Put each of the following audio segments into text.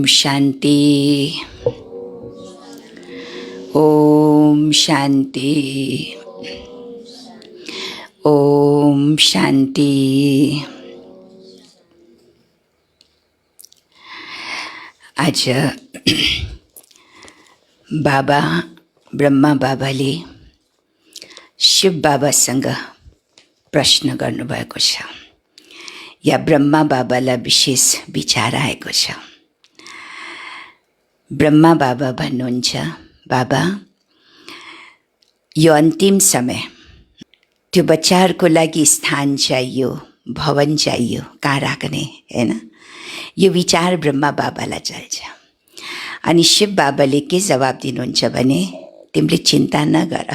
शान्ति। ओम शान्ति। ओम शान्ति। आज बाबा ब्रह्मा बाबाले शिव बाबासँग प्रश्न गर्नुभएको छ या ब्रह्मा बाबालाई विशेष विचार आएको छ। ब्रह्मा बाबा भन्नुहुन्छ, बाबा यो अन्तिम समय त्यो बच्चाहरूको लागि स्थान चाहियो, भवन चाहियो, कहाँ राख्ने, हैन? यो विचार ब्रह्मा बाबालाई चल्छ। अनि शिव बाबाले के जवाब दिनुहुन्छ भने, तिमीले चिन्ता नगर,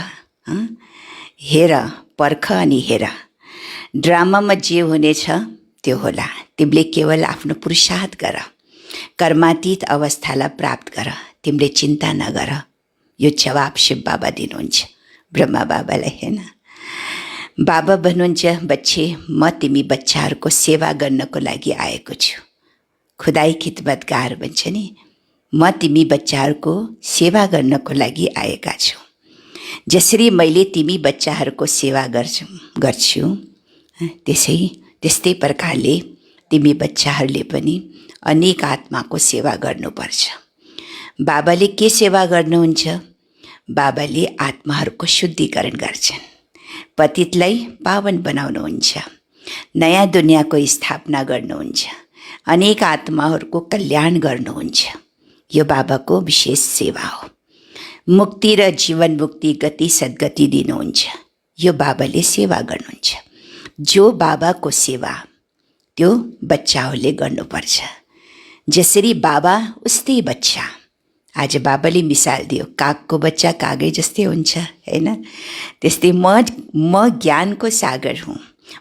हेर, पर्ख अनि हेर, ड्रामामा जे हुनेछ त्यो होला। तिमीले केवल आफ्नो पुरुषार्थ गर, कर्मातीत अवस्थालाई प्राप्त गर, तिमीले चिन्ता नगर। यो जवाब शिव बाबा दिनुहुन्छ ब्रह्मा बाबालाई, हैन? बाबा भन्नुहुन्छ, बच्चे म तिमी बच्चाहरूको सेवा गर्नको लागि आएको छु। खुदाई खिदमतगार भन्छ नि, म तिमी बच्चाहरूको सेवा गर्नको लागि आएका छु। जसरी मैले तिमी बच्चाहरूको सेवा गर्छु त्यस्तै प्रकारले तिमी बच्चाहरूले पनि अनेक आत्माको सेवा गर्नुपर्छ। बाबाले के सेवा गर्नुहुन्छ? बाबाले आत्माहरूको शुद्धिकरण गर्छन्, पतितलाई पावन बनाउनुहुन्छ, नयाँ दुनियाँको स्थापना गर्नुहुन्छ, अनेक आत्माहरूको कल्याण गर्नुहुन्छ। यो बाबाको विशेष सेवा हो। मुक्ति र जीवन मुक्ति, गति सद्गति दिनुहुन्छ। यो बाबाले सेवा गर्नुहुन्छ। जो बाबाको सेवा त्यो बच्चाहरूले गर्नुपर्छ। जसरी बाबा उस्तै बच्चा। आज बाबाले मिसाल दियो, कागको बच्चा कागै जस्तै हुन्छ, हैन? त्यस्तै म ज्ञानको सागर हुँ,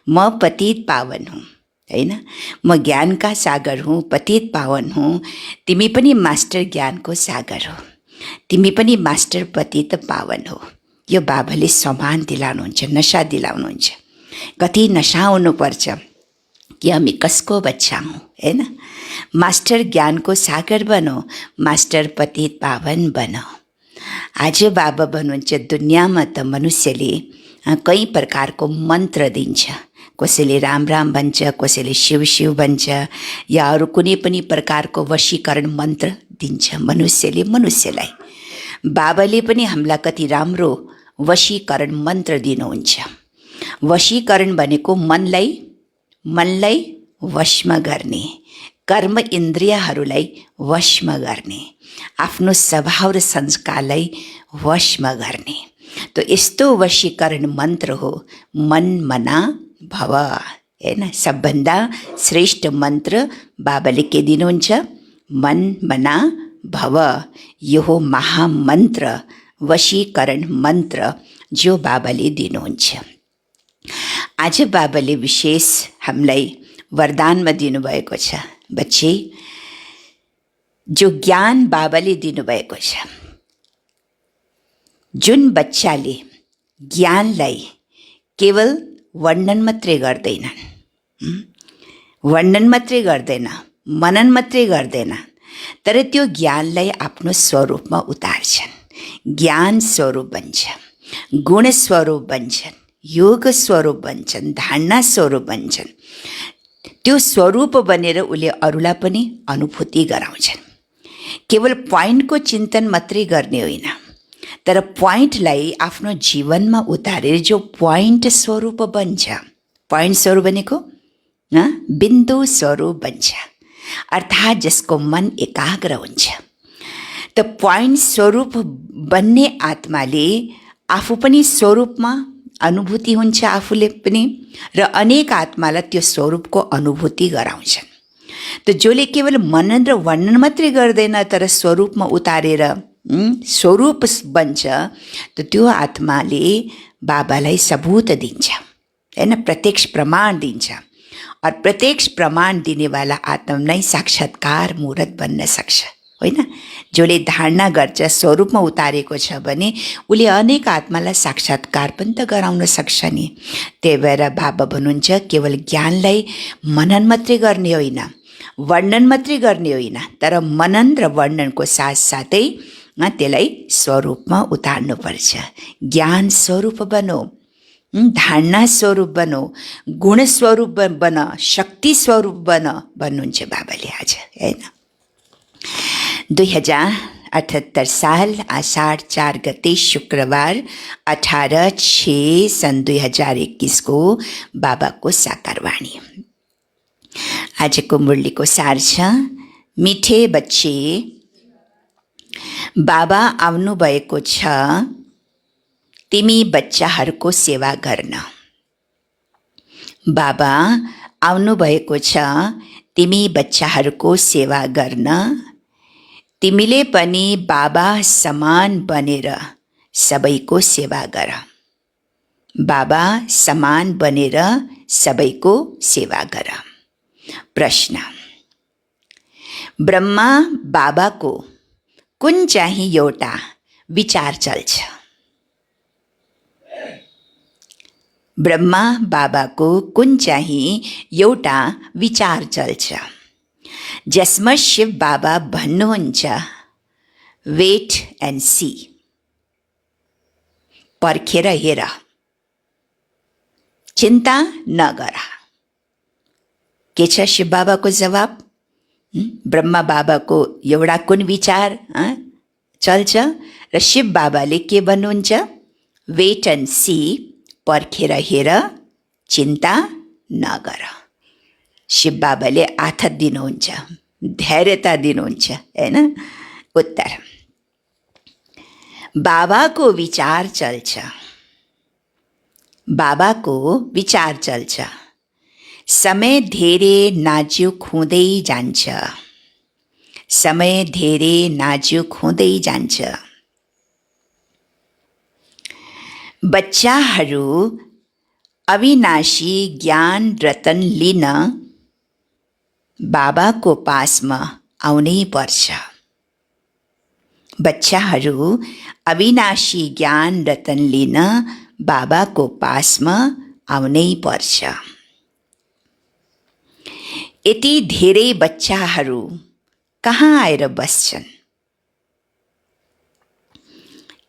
म पतित पावन हुँ, हैन? म ज्ञानका सागर हुँ, पतित पावन हुँ। तिमी पनि मास्टर ज्ञानको सागर हो, तिमी पनि मास्टर पतित पावन हो। यो बाबाले सम्मान दिलाउनुहुन्छ, नशा दिलाउनुहुन्छ। कति नशा हुनुपर्छ कि हामी कसको बच्चा हौँ, हैन? मास्टर ज्ञानको सागर बनो, मास्टर पतित पावन बनो। आज बाबा भन्नुहुन्छ, दुनियाँमा त मनुष्यले कई प्रकारको मन्त्र दिन्छ। कसैले राम राम भन्छ, कसैले शिव शिव भन्छ, या अरू कुनै पनि प्रकारको वशीकरण मन्त्र दिन्छ मनुष्यले मनुष्यलाई। बाबाले पनि हामीलाई कति राम्रो वशीकरण मन्त्र दिनुहुन्छ। वशीकरण भनेको मनलाई वशमा गर्ने, कर्म इन्द्रियहरूलाई वशमा गर्ने, आफ्नो स्वभाव र संस्कारलाई वशमा गर्ने। त यस्तो वशीकरण मन्त्र हो मन मना भव, हैन? सबभन्दा श्रेष्ठ मन्त्र बाबाले के दिनुहुन्छ? मन मना भव। यो हो महामन्त्र, वशीकरण मन्त्र जो बाबाले दिनुहुन्छ। आज बाबाले विशेष हामीलाई वरदानमा दिनुभएको छ। बच्चे, जो ज्ञान बाबाले दिनुभएको छ, जुन बच्चाले ज्ञानलाई केवल वर्णन मात्रै गर्दैनन्, वर्णन मात्रै गर्दैन, मनन मात्रै गर्दैन, तर त्यो ज्ञानलाई आफ्नो स्वरूपमा उतार्छन्। ज्ञान स्वरूप बन्छ, गुण स्वरूप बन्छन्, योग स्वरूप बन्छन्, धारणा स्वरूप बन्छन्। त्यो स्वरूप बनेर उसले अरूलाई पनि अनुभूति गराउँछन्। केवल पोइन्टको चिन्तन मात्रै गर्ने होइन, तर पोइन्टलाई आफ्नो जीवनमा उतारेर जो पोइन्ट स्वरूप बन्छ। पोइन्ट स्वरूप भनेको बिन्दु स्वरूप बन्छ, अर्थात् जसको मन एकाग्र हुन्छ। त पोइन्ट स्वरूप बन्ने आत्माले आफू पनि स्वरूपमा अनुभूति हुन्छ आफूले पनि, र अनेक आत्मालाई त्यो स्वरूपको अनुभूति गराउँछन्। त जसले केवल मनन र वर्णन मात्रै गर्दैन तर स्वरूपमा उतारेर स्वरूप बन्छ, त त्यो आत्माले बाबालाई सबूत दिन्छ, हैन? प्रत्यक्ष प्रमाण दिन्छ। और प्रत्यक्ष प्रमाण दिनेवाला आत्मा नै साक्षात्कार मूर्त बन्न सक्छ, होइन? जसले धारणा गर्छ, स्वरूपमा उतारेको छ भने उसले अनेक आत्मालाई साक्षात्कार पनि त गराउन सक्छ नि। त्यही भएर बाबा भन्नुहुन्छ, केवल ज्ञानलाई मनन मात्रै गर्ने होइन, वर्णन मात्रै गर्ने होइन, तर मनन र वर्णनको साथसाथै त्यसलाई स्वरूपमा उतार्नुपर्छ। ज्ञान स्वरूप बनो, धारणा स्वरूप बनो, गुण स्वरूप बन, शक्ति स्वरूप बन भन्नुहुन्छ बाबाले आज, होइन। 2078 साल आषाढ 4 गते शुक्रबार 18/6 सन् 2021 को बाबाको साकारवाणी। आजको मुरलीको सार छ, मिठे बच्चे बाबा आउनुभएको छ तिमी बच्चाहरूको सेवा गर्न। बाबा आउनुभएको छ तिमी बच्चाहरूको सेवा गर्न। तिमीले पनि बाबा समान बनेर सबैको सेवा गर। बाबा समान बनेर सबैको सेवा गर। प्रश्न, ब्रह्मा बाबाको कुन चाहिँ एउटा विचार चल्छ? ब्रह्मा बाबाको कुन चाहिँ एउटा विचार चल्छ जसमा शिव बाबा भन्नुहुन्छ वेट एन्ड सी, पर्खेर हेर, चिन्ता नगर। के छ शिव बाबाको जवाब? ब्रह्मा बाबाको एउटा कुन विचार चल्छ र शिव बाबाले के भन्नुहुन्छ? वेट एन्ड सी, पर्खेर हेर, चिन्ता नगर। शिव बाबाले आथत दिनुहुन्छ, धैर्यता दिनुहुन्छ, हैन? उत्तर, बाबाको विचार चल्छ। बाबाको विचार चल्छ। समय धेरै नाजुक हुँदै जान्छ। समय धेरै नाजुक हुँदै जान्छ। बच्चाहरू अविनाशी ज्ञान रतन लिन बाबाको पासमा आउनै पर्छ। बच्चाहरू अविनाशी ज्ञान रतन लिन बाबाको पासमा आउनै पर्छ। यति धेरै बच्चाहरू कहाँ आएर बस्छन्?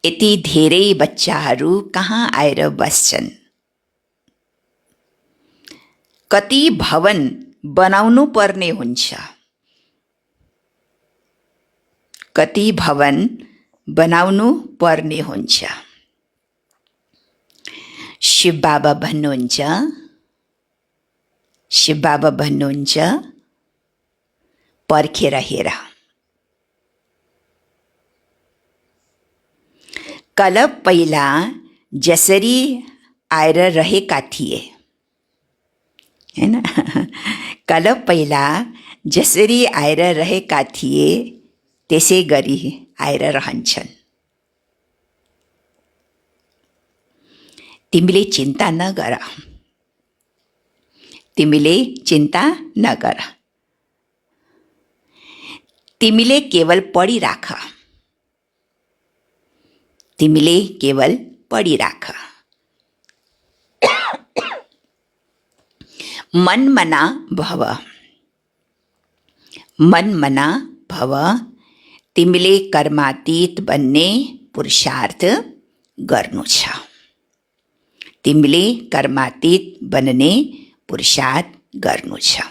यति धेरै बच्चाहरू कहाँ आएर बस्छन्? कति भवन बनाउनु पर्ने हुन्छ? कति भवन बनाउनु पर्ने हुन्छ? शिव बाबा भन्नुहुन्छ, शिव बाबा भन्नुहुन्छ पर्खेर हेर। कल पहिला जसरी आएर रहेका थिए, हैन? कल पहिला जसरी आएर रहेका थिए त्यसै गरी आएर रहन्छन्। तिमीले चिन्ता नगर। तिमीले चिन्ता नगर। तिमीले केवल पढिराख। तिमीले केवल पढिराख। मनमना भव। मनमना भव। तिमीले कर्मातीत बन्ने पुरुषार्थ गर्नु छ। तिमीले कर्मातीत बन्ने पुरुषार्थ गर्नु छ।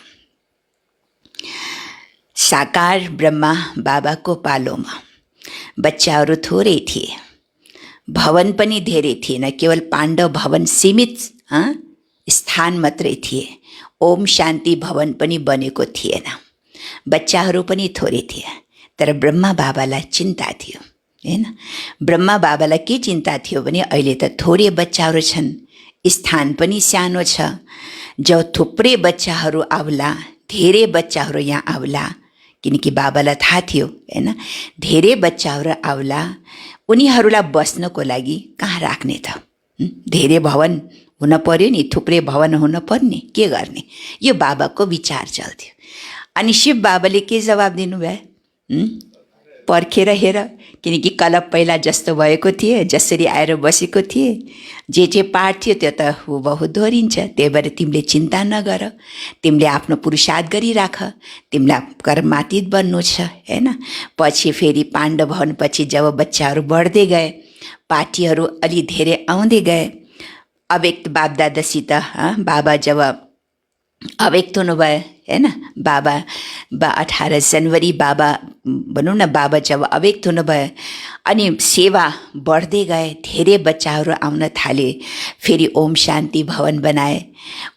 साकार ब्रह्मा बाबाको पालोमा बच्चाहरू थोरै थिए, भवन पनि धेरै थिएन, केवल पाण्डव भवन सीमित स्थान मात्रै थिए। ओम शान्ति भवन पनि बनेको थिएन, बच्चाहरू पनि थोरै थिए। तर ब्रह्मा बाबालाई चिन्ता थियो, हैन? ब्रह्मा बाबालाई के चिन्ता थियो भने अहिले त थोरै बच्चाहरू छन्, स्थान पनि सानो छ, जब थुप्रै बच्चाहरू आउला, धेरै बच्चाहरू यहाँ आउला, किनकि बाबालाई थाहा थियो, हैन? धेरै बच्चाहरू आउला, उनीहरूलाई बस्नको लागि कहाँ राख्ने त? धेरै भवन हुन पर्यो नि, थुप्रै भवन हुन पर्ने, के गर्ने? यो बाबाको विचार चल्थ्यो। अनि शिव बाबाले के जवाब दिनुभयो? पर्खेर हेर, किनकि क्लब पहिला जस्तो भएको थिए, जसरी आएर बसेको थिए, जे पाठ थियो त्यो त हुबहु दोहोरिन्छ। त्यही भएर तिमीले चिन्ता नगर, तिमीले आफ्नो पुरुषार्थ गरिराख, तिमीलाई कर्मातीत बन्नु छ हैन। पछि फेरि पाण्डव भवनपछि जब बच्चाहरू बढ्दै गए, पाठीहरू अलि धेरै आउँदै गए, अव्यक्त बापदादासित बाबा जब अव्यक्त हुनुभयो हैन, बाबा 18 जनवरी बाबा भनौँ न, बाबा जब अव्यक्त हुनुभयो अनि सेवा बढ्दै गए, धेरै बच्चाहरू आउन थाले। फेरि ओम शान्ति भवन बनाए।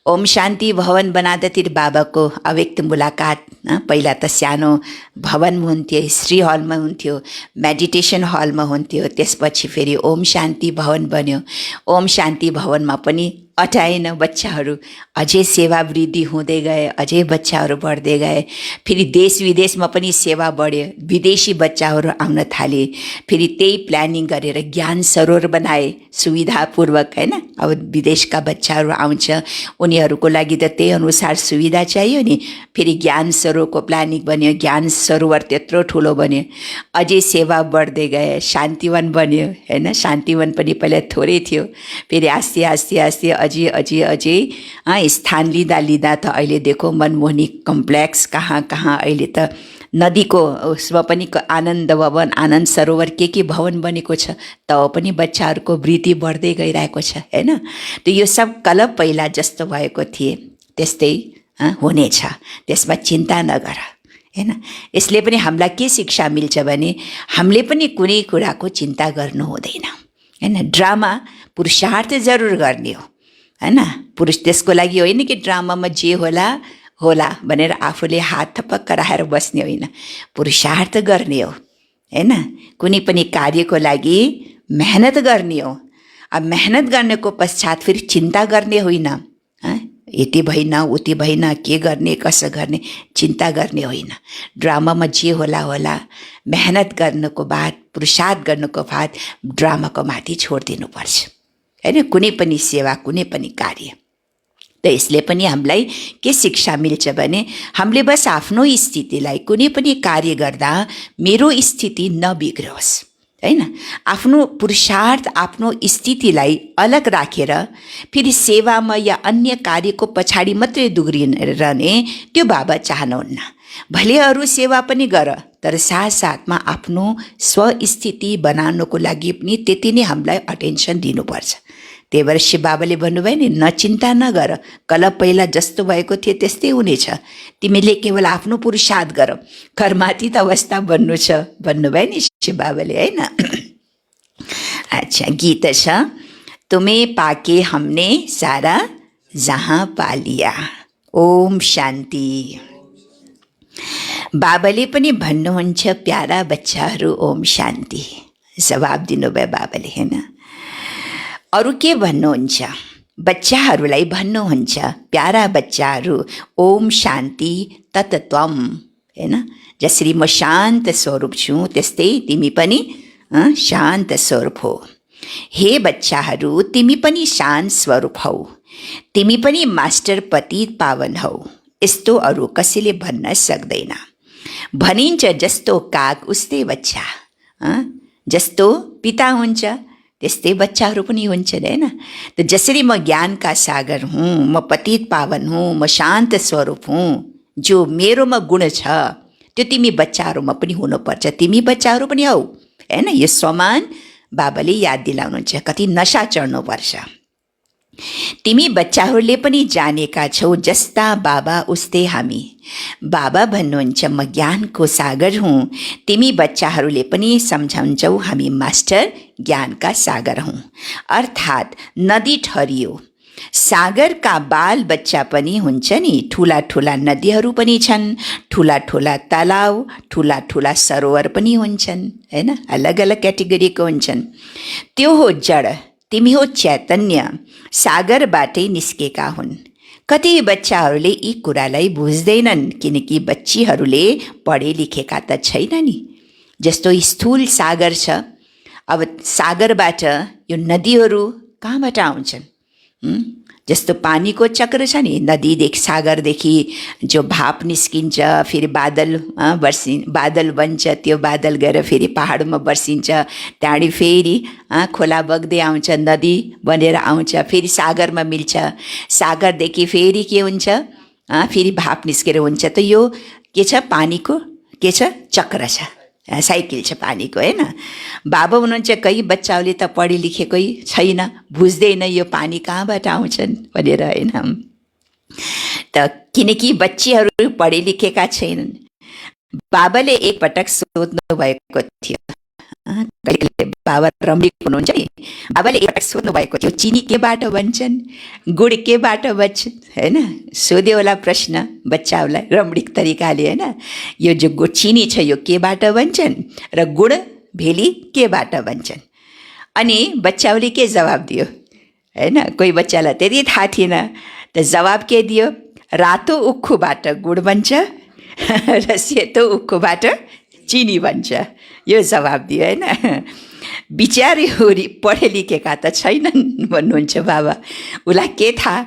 ओम शान्ति भवन बनाउँदाखेरि बाबाको अव्यक्त मुलाकात पहिला त सानो भवनमा हुन्थ्यो, हिस्ट्री हलमा हुन्थ्यो, मेडिटेसन हलमा हुन्थ्यो। त्यसपछि फेरि ओम शान्ति भवन बन्यो। ओम शान्ति भवनमा पनि अटाएन, बच्चाहरू अझै सेवा वृद्धि हुँदै गए, अझै बच्चाहरू बढ्दै गए। फेरि देश विदेशमा पनि सेवा बढ्यो, विदेशी बच्चाहरू आउन थाले। फेरि त्यही प्लानिङ गरेर ज्ञान सरोवर बनाए सुविधापूर्वक हैन। अब विदेशका बच्चाहरू आउँछ, उनीहरूको लागि त त्यही अनुसार सुविधा चाहियो नि। फेरि ज्ञान सरोवरको प्लानिङ बन्यो, ज्ञान सरोवर त्यत्रो ठुलो बन्यो, अझै सेवा बढ्दै गए। शान्तिवन बन्यो हैन, शान्तिवन पनि पहिला थोरै थियो, फेरि आस्ते आस्ते आस्ते अझै अझै अझै स्थान लिँदा लिँदा त अहिले देखो मनमोहनी कम्प्लेक्स कहाँ कहाँ, अहिले त नदीको उसमा पनि आनन्द भवन, आनन्द सरोवर के भवन बनेको छ। तब पनि बच्चाहरूको वृद्धि बढ्दै गइरहेको छ हैन। त यो सब कलब पहिला जस्तो भएको थिए त्यस्तै हुनेछ, त्यसमा चिन्ता नगर हैन। यसले पनि हामीलाई के शिक्षा मिल्छ भने हामीले पनि कुनै कुराको चिन्ता गर्नु हुँदैन हैन। ड्रामा पुरुषार्थ जरुर गर्ने हो हैन। पुरुष त्यसको लागि होइन कि ड्रामामा जे होला होला भनेर आफूले हात थपक्क राखेर बस्ने होइन, पुरुषार्थ गर्ने हो हैन। कुनै पनि कार्यको लागि मेहनत गर्ने हो। अब मेहनत गर्नेको पश्चात फेरि चिन्ता गर्ने होइन, यति भएन उति भएन, के गर्ने कसो गर्ने, चिन्ता गर्ने होइन। ड्रामामा जे होला होला, मेहनत गर्नुको बाद, पुरुषार्थ गर्नुको बाद ड्रामाको माथि छोडिदिनुपर्छ हैन। कुनै पनि सेवा, कुनै पनि कार्य। त यसले पनि हामीलाई के शिक्षा मिल्छ भने हामीले बस आफ्नो स्थितिलाई, कुनै पनि कार्य गर्दा मेरो स्थिति नबिग्रोस् हैन। आफ्नो पुरुषार्थ, आफ्नो स्थितिलाई अलग राखेर फेरि सेवामा या अन्य कार्यको पछाडि मात्रै दुग्रिरहने त्यो बाबा चाहनुहुन्न। भले अरू सेवा पनि गर, तर साथसाथमा आफ्नो स्वस्थिति बनाउनको लागि पनि त्यति नै हामीलाई अटेन्सन दिनुपर्छ। त्यही भएर शिव बाबाले भन्नुभयो नि, नचिन्ता नगर, कल पहिला जस्तो भएको थियो त्यस्तै हुनेछ, तिमीले केवल आफ्नो पुरुषार्थ गर, कर्मातीत अवस्था बन्नु छ भन्नुभयो नि शिव बाबाले हैन। अच्छा, गीत छ, तुम्हें पाके हमने सारा जहाँ पा लिया। ओम शान्ति। बाबाले पनि भन्नुहुन्छ, प्यारा बच्चाहरू ओम शान्ति। जवाब दिनुभयो बाबाले हैन। अरू के भन्नुहुन्छ? बच्चाहरूलाई भन्नुहुन्छ, प्यारा बच्चाहरू ओम शान्ति तत्त्वम हैन। जसरी म शान्त स्वरूप छु त्यस्तै तिमी पनि शान्त स्वरूप हो। हे बच्चाहरू, तिमी पनि शान्त स्वरूप हौ, तिमी पनि मास्टर पतित पावन हौ। यस्तो अरू कसैले भन्न सक्दैन। भनिन्छ जस्तो काग उस्तै बच्चा, जस्तो पिता हुन्छ त्यस्तै बच्चाहरू पनि हुन्छन् हैन। त जसरी म ज्ञानका सागर हुँ, म पतित पावन हुँ, म शान्त स्वरूप हुँ, जो मेरोमा गुण छ त्यो तिमी बच्चाहरूमा पनि हुनुपर्छ। तिमी बच्चाहरू पनि हौ हैन। यो समान बाबाले याद दिलाउनुहुन्छ। कति नशा चढ्नुपर्छ। तिमी बच्चाहरूले पनि जानेका छौ, जस्ता बाबा उस्तै हामी। बाबा भन्नुहुन्छ, म ज्ञानको सागर हुँ, तिमी बच्चाहरूले पनि सम्झन्छौ हामी मास्टर ज्ञानका सागर हौँ। अर्थात् नदी ठहरियो, सागरका बाल बच्चा पनि हुन्छ नि। ठुला ठुला नदीहरू पनि छन्, ठुला ठुला तलाउ, ठुला ठुला सरोवर पनि हुन्छन् हैन। अलग अलग क्याटेगोरीको हुन्छन्। त्यो हो जड, तिमी हो चैतन्य, सागरबाटै निस्केका हुन्। कति बच्चाहरूले यी कुरालाई बुझ्दैनन्, किनकि बच्चीहरूले पढे लेखेका त छैन नि। जस्तो स्थूल सागर छ, अब सागरबाट यो नदीहरू कहाँबाट आउँछन्? जस्तो पानीको चक्र छ नि, नदीदेखि सागरदेखि जो भाप निस्किन्छ, फेरि बादल बादल बन्छ, त्यो बादल गएर फेरि पहाडमा बर्सिन्छ, त्यहाँदेखि फेरि खोला बग्दै आउँछ, नदी बनेर आउँछ, फेरि सागरमा मिल्छ, सागरदेखि फेरि के हुन्छ, फेरि भाप निस्केर हुन्छ। त यो के छ, पानीको के छ, चक्र छ, साइकल छ पानीको, होइन। बाबा हुनुहुन्छ कहीँ बच्चाहरूले त पढे लेखेकै छैन, बुझ्दैन यो पानी कहाँबाट आउँछन् भनेर, होइन। त किनकि बच्चीहरू पढे लेखेका छैनन्, बाबाले एकपटक सोध्नु भएको थियो, बाबा रमणीक हुनुहुन्छ नि, बाबाले एकपटक सोध्नु भएको थियो, चिनी केबाट बन्छन्, गुड केबाट बन्छन्, होइन। सोध्यो होला प्रश्न बच्चाहरूलाई रमणीक तरिकाले, होइन। यो जो चिनी छ यो केबाट बन्छन् र गुड भेली केबाट बन्छन्। अनि बच्चाहरूले के जवाब दियो, होइन। कोही बच्चालाई त्यति थाहा थिएन, त जवाब के दियो, रातो उखुबाट गुड बन्छ र सेतो उखुबाट चिनी बन्छ, यो जवाब दियो, होइन। बिचारीहरू पढे लेखेका त छैनन् भन्नुहुन्छ बाबा, उसलाई के थाहा,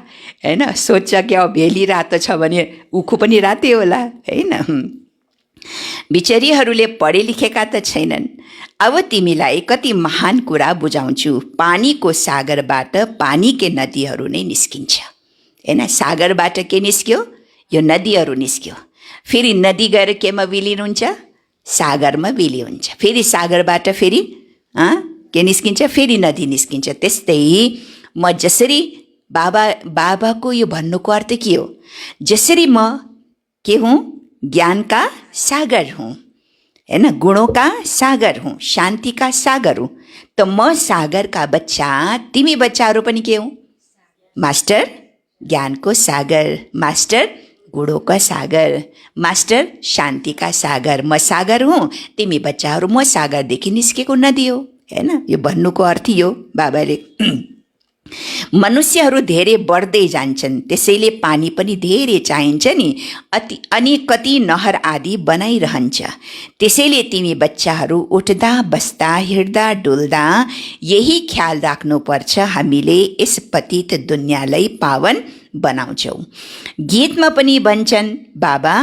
होइन। सोध्छ कि अब भेली रातो छ भने उखु पनि रातै होला, होइन। बिचारीहरूले पढे लेखेका त छैनन्। अब तिमीलाई कति महान कुरा बुझाउँछु, पानीको सागरबाट पानीकै नदीहरू नै निस्किन्छ, होइन। सागरबाट के निस्क्यो, यो नदीहरू निस्क्यो, फेरि नदी गएर केमा विलिन हुन्छ, सागरमा विलिन हुन्छ, फेरि सागरबाट फेरि के निस्किन्छ, फेरि नदी निस्किन्छ। त्यस्तै म जसरी बाबाको यो भन्नुको अर्थ के हो, जसरी म के हुँ, ज्ञानका सागर हुँ, होइन, गुणों का सागर हूँ, शांति का सागर हूँ। तो म सागर का बच्चा, तिमी बच्चाहरू पनि के हूँ, मास्टर ज्ञानको सागर, मास्टर गुणों का सागर, मास्टर शांति का सागर। म सागर हूँ, तिमी बच्चाहरू म सागरदेखि निस्केको नदी हो, होइन। यो भन्नुको अर्थ यो बाबाले। मनुष्यहरू धेरै बढ्दै जान्छन्, त्यसैले पानी पनि धेरै चाहिन्छ नि, अनि कति नहर आदि बनाइरहन्छ। त्यसैले तिमी बच्चाहरू उठ्दा बस्दा हिँड्दा डुल्दा यही ख्याल राख्नुपर्छ, हामीले यस पतित दुनियाँलाई पावन बनाउँछौँ। गीतमा पनि भन्छन्, बाबा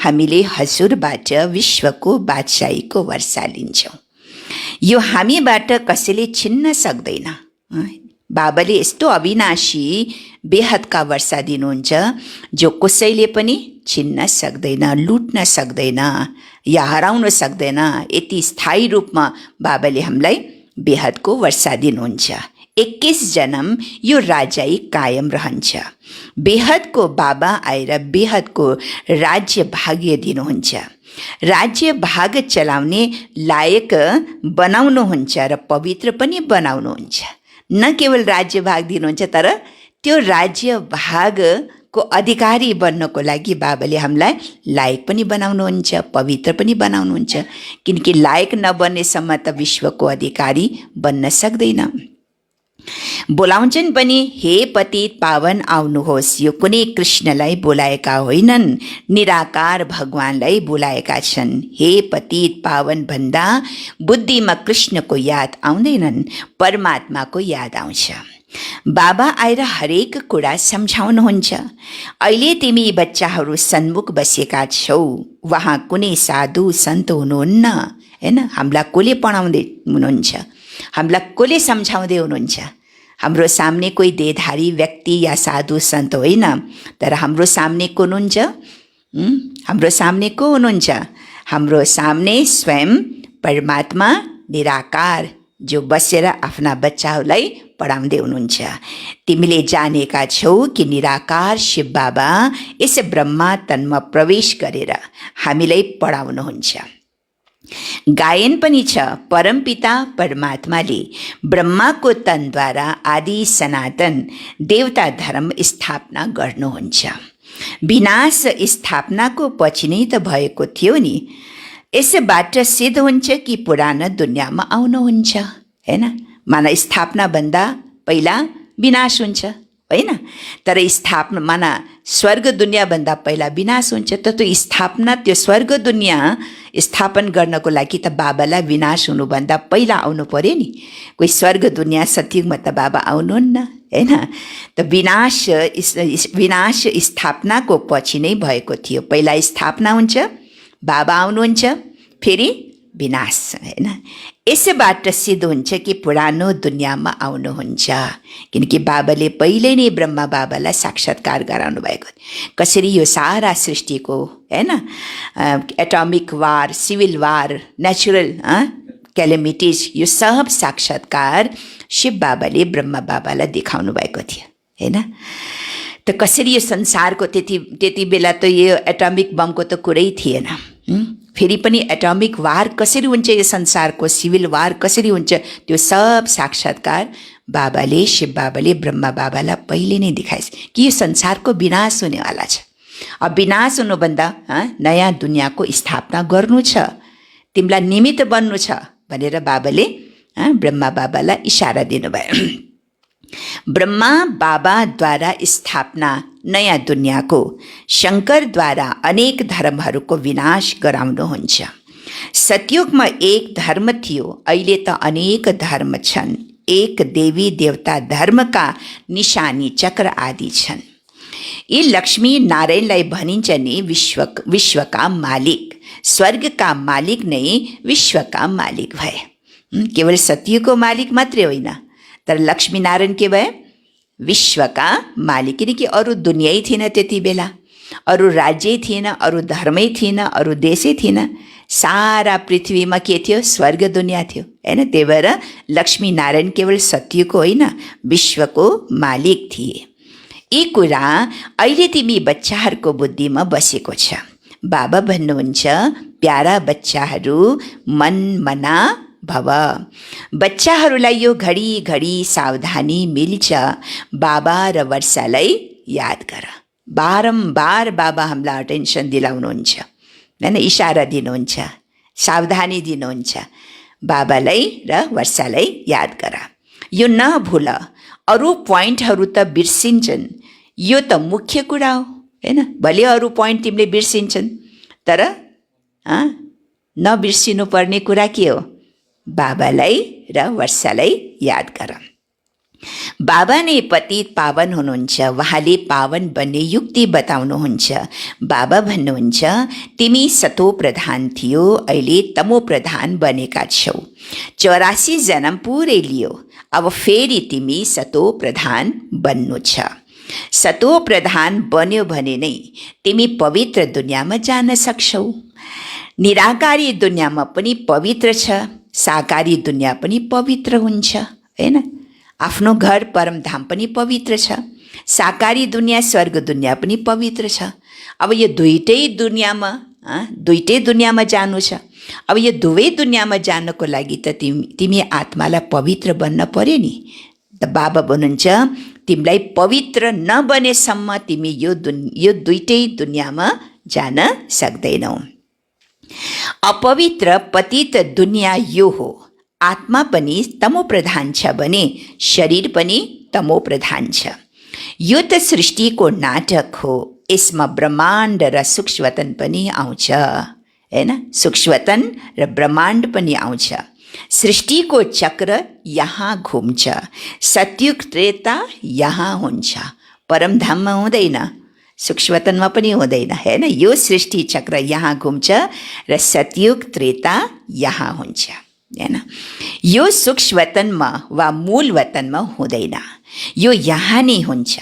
हामीले हजुरबाट विश्वको बादशाहीको वर्षा लिन्छौँ, यो हामीबाट कसैले छिन्न सक्दैन। बाबाले यस्तो अविनाशी बेहदका वर्षा दिनुहुन्छ जो कसैले पनि छिन्न सक्दैन, लुट्न सक्दैन या हराउन सक्दैन। यति स्थायी रूपमा बाबाले हामीलाई बेहदको वर्षा दिनुहुन्छ। 21 जन्म यो राज्य कायम रहन्छ। बेहदको बाबा आएर बेहदको राज्य भाग्य दिनुहुन्छ। राज्य भाग चलाउने लायक बनाउनुहुन्छ र पवित्र पनि बनाउनुहुन्छ। न केवल राज्य भाग दिनुहुन्छ, तर त्यो राज्य भागको अधिकारी बन्नको लागि बाबाले हामीलाई लायक पनि बनाउनुहुन्छ, पवित्र पनि बनाउनुहुन्छ। किनकि लायक नबन्नेसम्म त विश्वको अधिकारी बन्न सक्दैन। बोलाउँछन् पनि, हे पतित पावन आउनुहोस्। यो कुनै कृष्णलाई बोलाएका होइनन्, निराकार भगवानलाई बोलाएका छन्। हे पतित पावन भन्दा बुद्धिमा कृष्णको याद आउँदैनन्, परमात्माको याद आउँछ। बाबा आएर हरेक कुरा सम्झाउनुहुन्छ। अहिले तिमी बच्चाहरू सन्मुख बसेका छौ, वहाँ कुनै साधु सन्त हुनुहुन्न, होइन। हामीलाई कसले पढाउँदै हुनुहुन्छ, हामीलाई कसले सम्झाउँदै हुनुहुन्छ। हाम्रो सामने कोही देहधारी व्यक्ति या साधु सन्त होइन, तर हाम्रो सामने को हुनुहुन्छ, हाम्रो सामने को हुनुहुन्छ, हाम्रो सामने स्वयं परमात्मा निराकार जो बसेर आफ्ना बच्चाहरूलाई पढाउँदै हुनुहुन्छ। तिमीले जानेका छौ कि निराकार शिव बाबा यस ब्रह्मा तनमा प्रवेश गरेर हामीलाई पढाउनुहुन्छ। गायन पनि छ, परमपिता परमात्माले ब्रह्माको तनद्वारा आदि सनातन देवता धर्म स्थापना गर्नुहुन्छ। विनाश स्थापनाको पछि नै त भएको थियो नि। यसबाट सिद्ध हुन्छ कि पुरानो दुनियाँमा आउनुहुन्छ, होइन। माना स्थापनाभन्दा पहिला विनाश हुन्छ, होइन। तर स्थापना माना स्वर्ग दुनियाँभन्दा पहिला विनाश हुन्छ। त त्यो स्थापना, त्यो स्वर्ग दुनियाँ स्थापन गर्नको लागि त बाबालाई विनाश हुनुभन्दा पहिला आउनु पर्यो नि। कोही स्वर्ग दुनियाँ सत्युगमा त बाबा आउनुहुन्न, हैन। त विनाश स्थापनाको पछि नै भएको थियो। पहिला स्थापना हुन्छ, बाबा आउनुहुन्छ, फेरि विनाश, हैन। यसबाट सिद्ध हुन्छ कि पुरानो दुनियाँमा आउनुहुन्छ, किनकि बाबाले पहिले नै ब्रह्मा बाबालाई साक्षात्कार गराउनु भएको। कसरी यो सारा सृष्टिको, हैन, एटमिक वार, सिभिल वार, नेचुरल क्यालेमिटिज, यो सब साक्षात्कार शिव बाबाले ब्रह्मा बाबालाई देखाउनु भएको थियो, हैन। त कसरी यो संसारको त्यति बेला त यो एटमिक बमको त कुरै थिएन। फेरि पनि एटमिक वार कसरी हुन्छ, यो संसारको सिभिल वार कसरी हुन्छ, त्यो सब साक्षात्कार बाबाले, शिव बाबाले ब्रह्मा बाबालाई पहिले नै देखाएछ कि यो संसारको विनाश हुनेवाला छ। अब विनाश हुनुभन्दा नयाँ दुनियाँको स्थापना गर्नु छ, तिमीलाई निमित्त बन्नु छ भनेर बाबाले ब्रह्मा बाबालाई इशारा दिनुभयो। ब्रह्मा बाबाद्वारा स्थापना नयाँ दुनियाँको, शङ्करद्वारा अनेक धर्महरूको विनाश गराउनुहुन्छ। सतयुगमा एक धर्म थियो, अहिले त अनेक धर्म छन्। एक देवी देवता धर्मका निशानी चक्र आदि छन्। यी लक्ष्मी नारायणलाई भनिन्छ नि विश्वका मालिक, स्वर्गका मालिक नै विश्वका मालिक भए। केवल सत्यको मालिक मात्रै होइन, तर लक्ष्मीनारायण के भए? विश्वका मालिक। किनकि अरू दुनियाँ थिएन त्यति बेला, अरू राज्य थिएन, अरू धर्मै थिएन, अरू देशै थिएन। सारा पृथ्वीमा के थियो? स्वर्ग दुनियाँ थियो, हैन। त्यही भएर लक्ष्मीनारायण केवल सत्यको होइन, विश्वको मालिक थिए। यी कुरा अहिले तिमी बच्चाहरूको बुद्धिमा बसेको छ। बाबा भन्नुहुन्छ, प्यारा बच्चाहरू मन मना भव। बच्चाहरूलाई यो घडी सावधानी मिल्छ। बाबा र वर्षालाई याद गर। बारम्बार बाबा हामीलाई अटेन्सन दिलाउनुहुन्छ, हैन, इशारा दिनुहुन्छ, सावधानी दिनुहुन्छ। बाबालाई र वर्षालाई याद गर, यो नभुल। अरू पोइन्टहरू त बिर्सिन्छन्, यो त मुख्य कुरा हो, हैन। भले अरू पोइन्ट तिमीले बिर्सिन्छन्, तर नबिर्सिनु पर्ने कुरा के हो? बाबालाई र वर्षालाई याद गर। बाबा नै पतित पावन हुनुहुन्छ, उहाँले पावन बन्ने युक्ति बताउनुहुन्छ। बाबा भन्नुहुन्छ, तिमी सतो प्रधान थियो, अहिले तमो प्रधान बनेका छौ। 84 जन्म पुरै लियो, अब फेरि तिमी सतो प्रधान बन्नु छ। सतो प्रधान बन्यो भने नै तिमी पवित्र दुनियाँमा जान सक्छौ। निराकारी दुनियाँमा पनि पवित्र छ, साकारी दुनियाँ पनि पवित्र हुन्छ, हैन। आफ्नो घर परमधाम पनि पवित्र छ, साकारी दुनियाँ स्वर्ग दुनियाँ पनि पवित्र छ। अब यो दुईटै दुनियाँमा जानु छ। अब यो दुवै दुनियाँमा जानको लागि त तिमी आत्मालाई पवित्र बन्न पर्यो नि। त बाबा भन्नुहुन्छ, तिमीलाई पवित्र नबनेसम्म तिमी यो दुईटै दुनियाँमा जान सक्दैनौ। अपवित्र पतित दुनियाँ यो हो। आत्मा पनि तमो प्रधान छ भने शरीर पनि तमो प्रधान छ। यो त सृष्टिको नाटक हो, यसमा ब्रह्माण्ड र सूक्ष्मतन पनि आउँछ, हैन। सूक्ष्मतन र ब्रह्माण्ड पनि आउँछ। सृष्टिको चक्र यहाँ घुम्छ। सतयुग त्रेता यहाँ हुन्छ, परमधाममा हुँदैन, सूक्ष्मतनमा पनि हुँदैन, हैन। यो सृष्टि चक्र यहाँ घुम्छ र सतयुग त्रेता यहाँ हुन्छ, हैन। यो सूक्ष्मतनमा वा मूल वतनमा हुँदैन, यो यहाँ नै हुन्छ।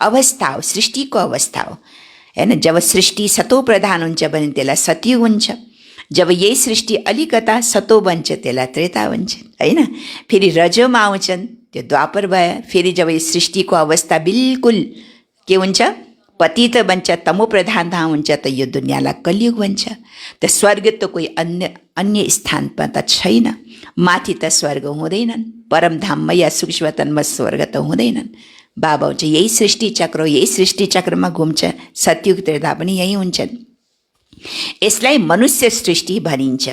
अवस्था हो, सृष्टिको अवस्था हो, हैन। जब सृष्टि सतो प्रधान हुन्छ भने त्यसलाई सतयुग हुन्छ। जब यही सृष्टि अलिकता सतो बन्छ त्यसलाई त्रेता हुन्छ, हैन। फेरि रजोमा आउँछन्, त्यो द्वापर भयो। फेरि जब यो सृष्टिको अवस्था बिल्कुल के हुन्छ? पतित बन्छ, तमो प्रधान हुन्छ, त यो दुनियाँलाई कलियुग भन्छ। त स्वर्ग त कोही अन्य स्थानमा त छैन, माथि त स्वर्ग हुँदैनन्, परमधाममा या सूक्ष्मतनमा स्वर्ग त हुँदैनन्। बाबा हुन्छ, यही सृष्टि चक्र हो, यही सृष्टि चक्रमा घुम्छ, सतयुग त्रेता पनि यही हुन्छन्। यसलाई मनुष्य सृष्टि भनिन्छ।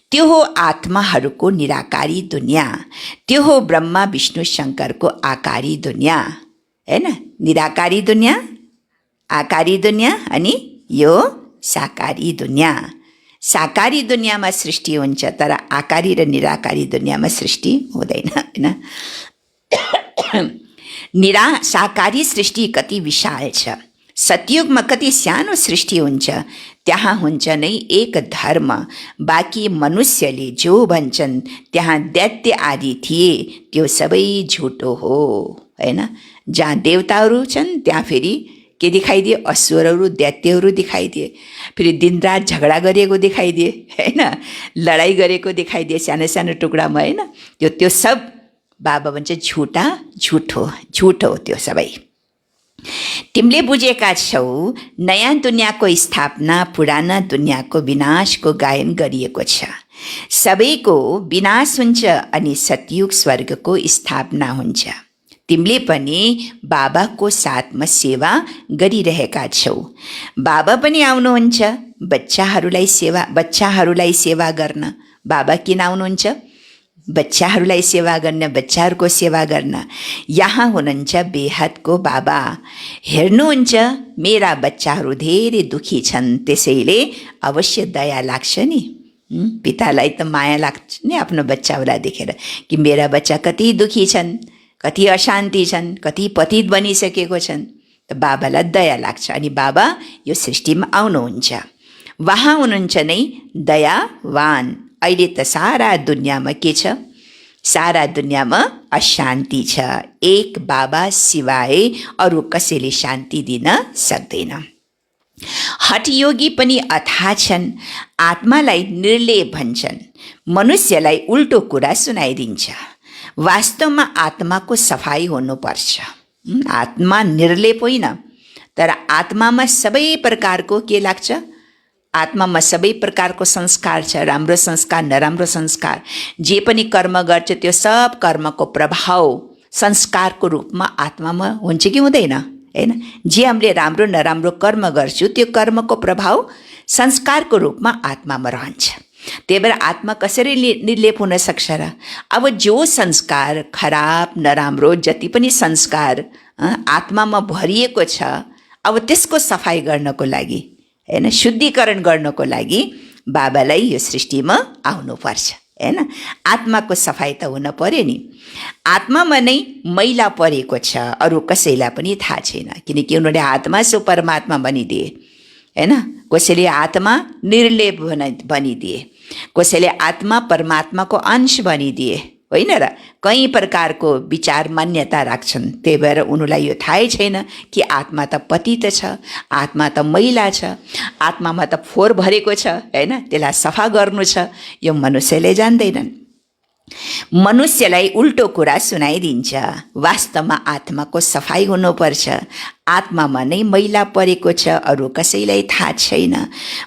त्यो हो आत्माहरूको निराकारी दुनियाँ, त्यो हो ब्रह्मा विष्णु शङ्करको आकारी दुनियाँ, हैन। निराकारी दुनियाँ, आकारी दुनियाँ अनि यो साकारी दुनियाँ। साकारी दुनियाँमा सृष्टि हुन्छ, तर आकारी र निराकारी दुनियाँमा सृष्टि हुँदैन, हैन। साकारी सृष्टि कति विशाल छ, सतयुगमा कति सानो सृष्टि हुन्छ, त्यहाँ हुन्छ नै एक धर्म, बाँकी मनुष्यले जो भन्छन् त्यहाँ दैत्य आदि थिए त्यो सबै झुटो हो, हैन। जहाँ देवताहरू छन् त्यहाँ फेरि के दिखाइदिए, असुरहरू दैत्यहरू दिखाइदिए, फेरि दिनरात झगडा गरेको दिखाइदिए, हैन, लडाइँ गरेको दिखाइदिए सानो सानो टुक्रामा, हैन। त्यो सब बाबा भन्छ झुटो हो त्यो सबै। तिमीले बुझेका छौ नयाँ दुनियाँको स्थापना पुराना दुनियाँको विनाशको गायन गरिएको छ। सबैको विनाश हुन्छ अनि सतयुग स्वर्गको स्थापना हुन्छ। तिमीले पनि बाबाको साथमा सेवा गरिरहेका छौ। बाबा पनि आउनुहुन्छ बच्चाहरूलाई सेवा गर्न। बाबा किन आउनुहुन्छ? बच्चाहरूलाई सेवा गर्न, बच्चाहरूको सेवा गर्न। यहाँ हुनुहुन्छ बेहदको बाबा, हेर्नुहुन्छ मेरा बच्चाहरू धेरै दुखी छन्, त्यसैले अवश्य दया लाग्छ नि। पितालाई त माया लाग्छ नि आफ्नो बच्चाहरूलाई देखेर कि मेरा बच्चा कति दुखी छन्, कति अशान्ति छन्, कति पतित बनिसकेको छन्, त बाबालाई दया लाग्छ। अनि बाबा यो सृष्टिमा आउनुहुन्छ। वहाँ हुनुहुन्छ नै दयावान। अहिले त सारा दुनियाँमा के छ? सारा दुनियाँमा अशान्ति छ। एक बाबा सिवाय अरू कसैले शान्ति दिन सक्दैन। हठयोगी पनि अथाह छन्, आत्मालाई निर्लेप भन्छन्, मनुष्यलाई उल्टो कुरा सुनाइदिन्छ। वास्तवमा आत्माको सफाई हुनुपर्छ। आत्मा निर्लेप होइन, तर आत्मामा सबै प्रकारको के लाग्छ? आत्मामा सबै प्रकारको संस्कार छ, राम्रो संस्कार नराम्रो संस्कार। जे पनि कर्म गर्छ त्यो सब कर्मको प्रभाव संस्कारको रूपमा आत्मामा हुन्छ कि हुँदैन, हैन। जे हामीले राम्रो नराम्रो कर्म गर्छौँ त्यो कर्मको प्रभाव संस्कारको रूपमा आत्मामा रहन्छ। त्यही भएर आत्मा कसरी निर्लेप हुन सक्छ र? अब जो संस्कार खराब नराम्रो जति पनि संस्कार आत्मामा भरिएको छ, अब त्यसको सफाई गर्नको लागि, हैन, शुद्धिकरण गर्नको लागि बाबालाई यो सृष्टिमा आउनुपर्छ, हैन। आत्माको सफाई त हुन पर्यो नि। आत्मामा नै मैला परेको छ, अरू कसैलाई पनि थाहा छैन, किनकि उनीहरूले आत्मा सो परमात्मा बनिदिए, हैन। कसैले आत्मा निर्लेप बनिदिए, कसैले आत्मा परमात्माको अंश बनिदिए, होइन र? कई प्रकारको विचार मान्यता राख्छन्। त्यही भएर उनीहरूलाई यो थाहै छैन कि आत्मा त पतित छ, आत्मा त मैला छ, आत्मामा त फोहोर भरेको छ, हैन। त्यसलाई सफा गर्नु छ, यो मनुष्यले जान्दैनन्। मनुष्यलाई उल्टो कुरा सुनाइदिन्छ। वास्तवमा आत्माको सफाई हुनुपर्छ। आत्मामा नै मैला परेको छ, अरू कसैलाई थाहा छैन।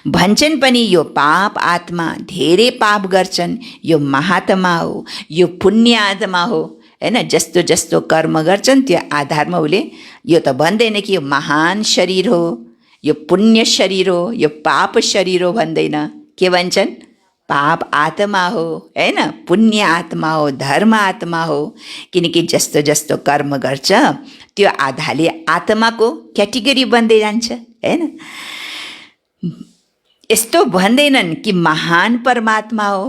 भन्छन् पनि यो पाप आत्मा, धेरै पाप गर्छन्, यो महात्मा हो, यो पुण्य आत्मा हो, हैन। जस्तो जस्तो कर्म गर्छन् त्यो आधारमा उसले यो त भन्दैन कि यो महान शरीर हो, यो पुण्य शरीर हो, यो पाप शरीर हो भन्दैन। के भन्छन्? पाप आत्मा हो, हैन, पुण्य आत्मा हो, धर्म आत्मा हो। किनकि जस्तो जस्तो कर्म गर्छ त्यो आधारले आत्माको क्याटेगोरी बन्दै जान्छ, हैन। यस्तो भन्दैनन् कि महान परमात्मा हो,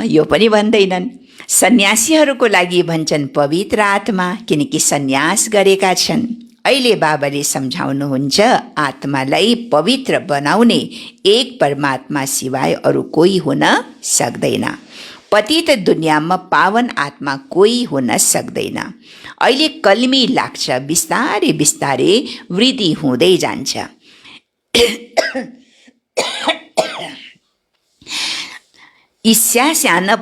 यो पनि भन्दैनन्। सन्यासीहरूको लागि भन्छन् पवित्र आत्मा, किनकि सन्यास गरेका छन्। अहिले बाबाले सम्झाउनुहुन्छ आत्मालाई पवित्र बनाउने एक परमात्मा सिवाय अरू कोही हुन सक्दैन। पतित दुनियाँमा पावन आत्मा कोही हुन सक्दैन। अहिले कल्मी लाग्छ, बिस्तारै बिस्तारै वृद्धि हुँदै जान्छ। यी साना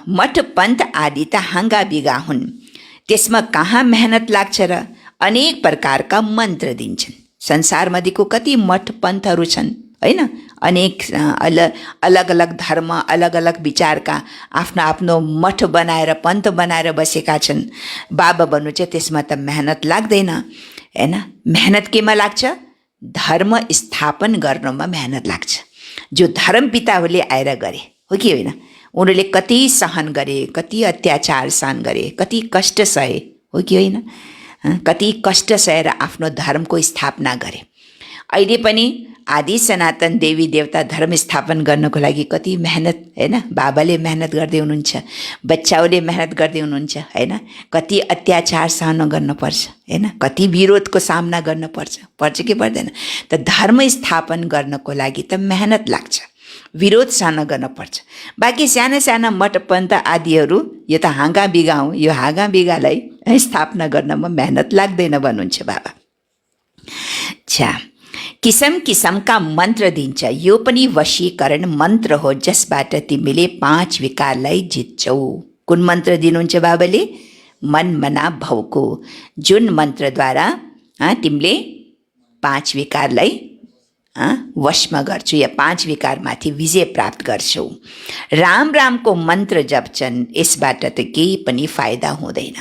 मठ पन्थ आदि त हाँगा बिगा हुन्, त्यसमा कहाँ मेहनत लाग्छ र? अनेक प्रकारका मन्त्र दिन्छन्। संसारमध्येको कति मठ पन्थहरू छन्, होइन। अनेक अलग अलग धर्म, अलग अलग विचारका आफ्नो आफ्नो मठ बनाएर पन्थ बनाएर बसेका छन्। बाबा भन्नु चाहिँ त्यसमा त मेहनत लाग्दैन, हैन। मेहनत केमा लाग्छ? धर्म स्थापन गर्नमा मेहनत लाग्छ। जो धर्म पिताहरूले आएर गरे हो कि होइन? उनीहरूले कति सहन गरे, कति अत्याचार सहन गरे, कति कष्ट सहे, हो कि होइन? कति कष्ट सहेर आफ्नो धर्मको स्थापना गरे। अहिले पनि आदि सनातन देवी देवता धर्म स्थापन गर्नको लागि कति मेहनत, होइन, बाबाले मेहनत गर्दै हुनुहुन्छ, बच्चाहरूले मेहनत गर्दै हुनुहुन्छ, होइन, कति अत्याचार सहन गर्नुपर्छ, होइन, कति विरोधको सामना पर्छ कि पर्दैन। त धर्म स्थापन गर्नको लागि त मेहनत लाग्छ, विरोध सहन गर्न पर्छ। बाँकी साना साना मठपन्थ आदिहरू यो त हाँगा बिगा हो, यो हाँगा बिगालाई स्थापना गर्नमा मेहनत लाग्दैन भन्नुहुन्छ बाबा। अच्छा, किसम किसमका मन्त्र दिन्छ, यो पनि वशीकरण मन्त्र हो जसबाट तिमीले 5 विकारलाई जित्छौ। कुन मन्त्र दिनुहुन्छ बाबाले? मन मना भवको, जुन मन्त्रद्वारा तिमीले 5 विकारलाई वशमा गर्छु या 5 विकारमाथि विजय प्राप्त गर्छौ। राम रामको मन्त्र जप्छन्, यसबाट त केही पनि फाइदा हुँदैन,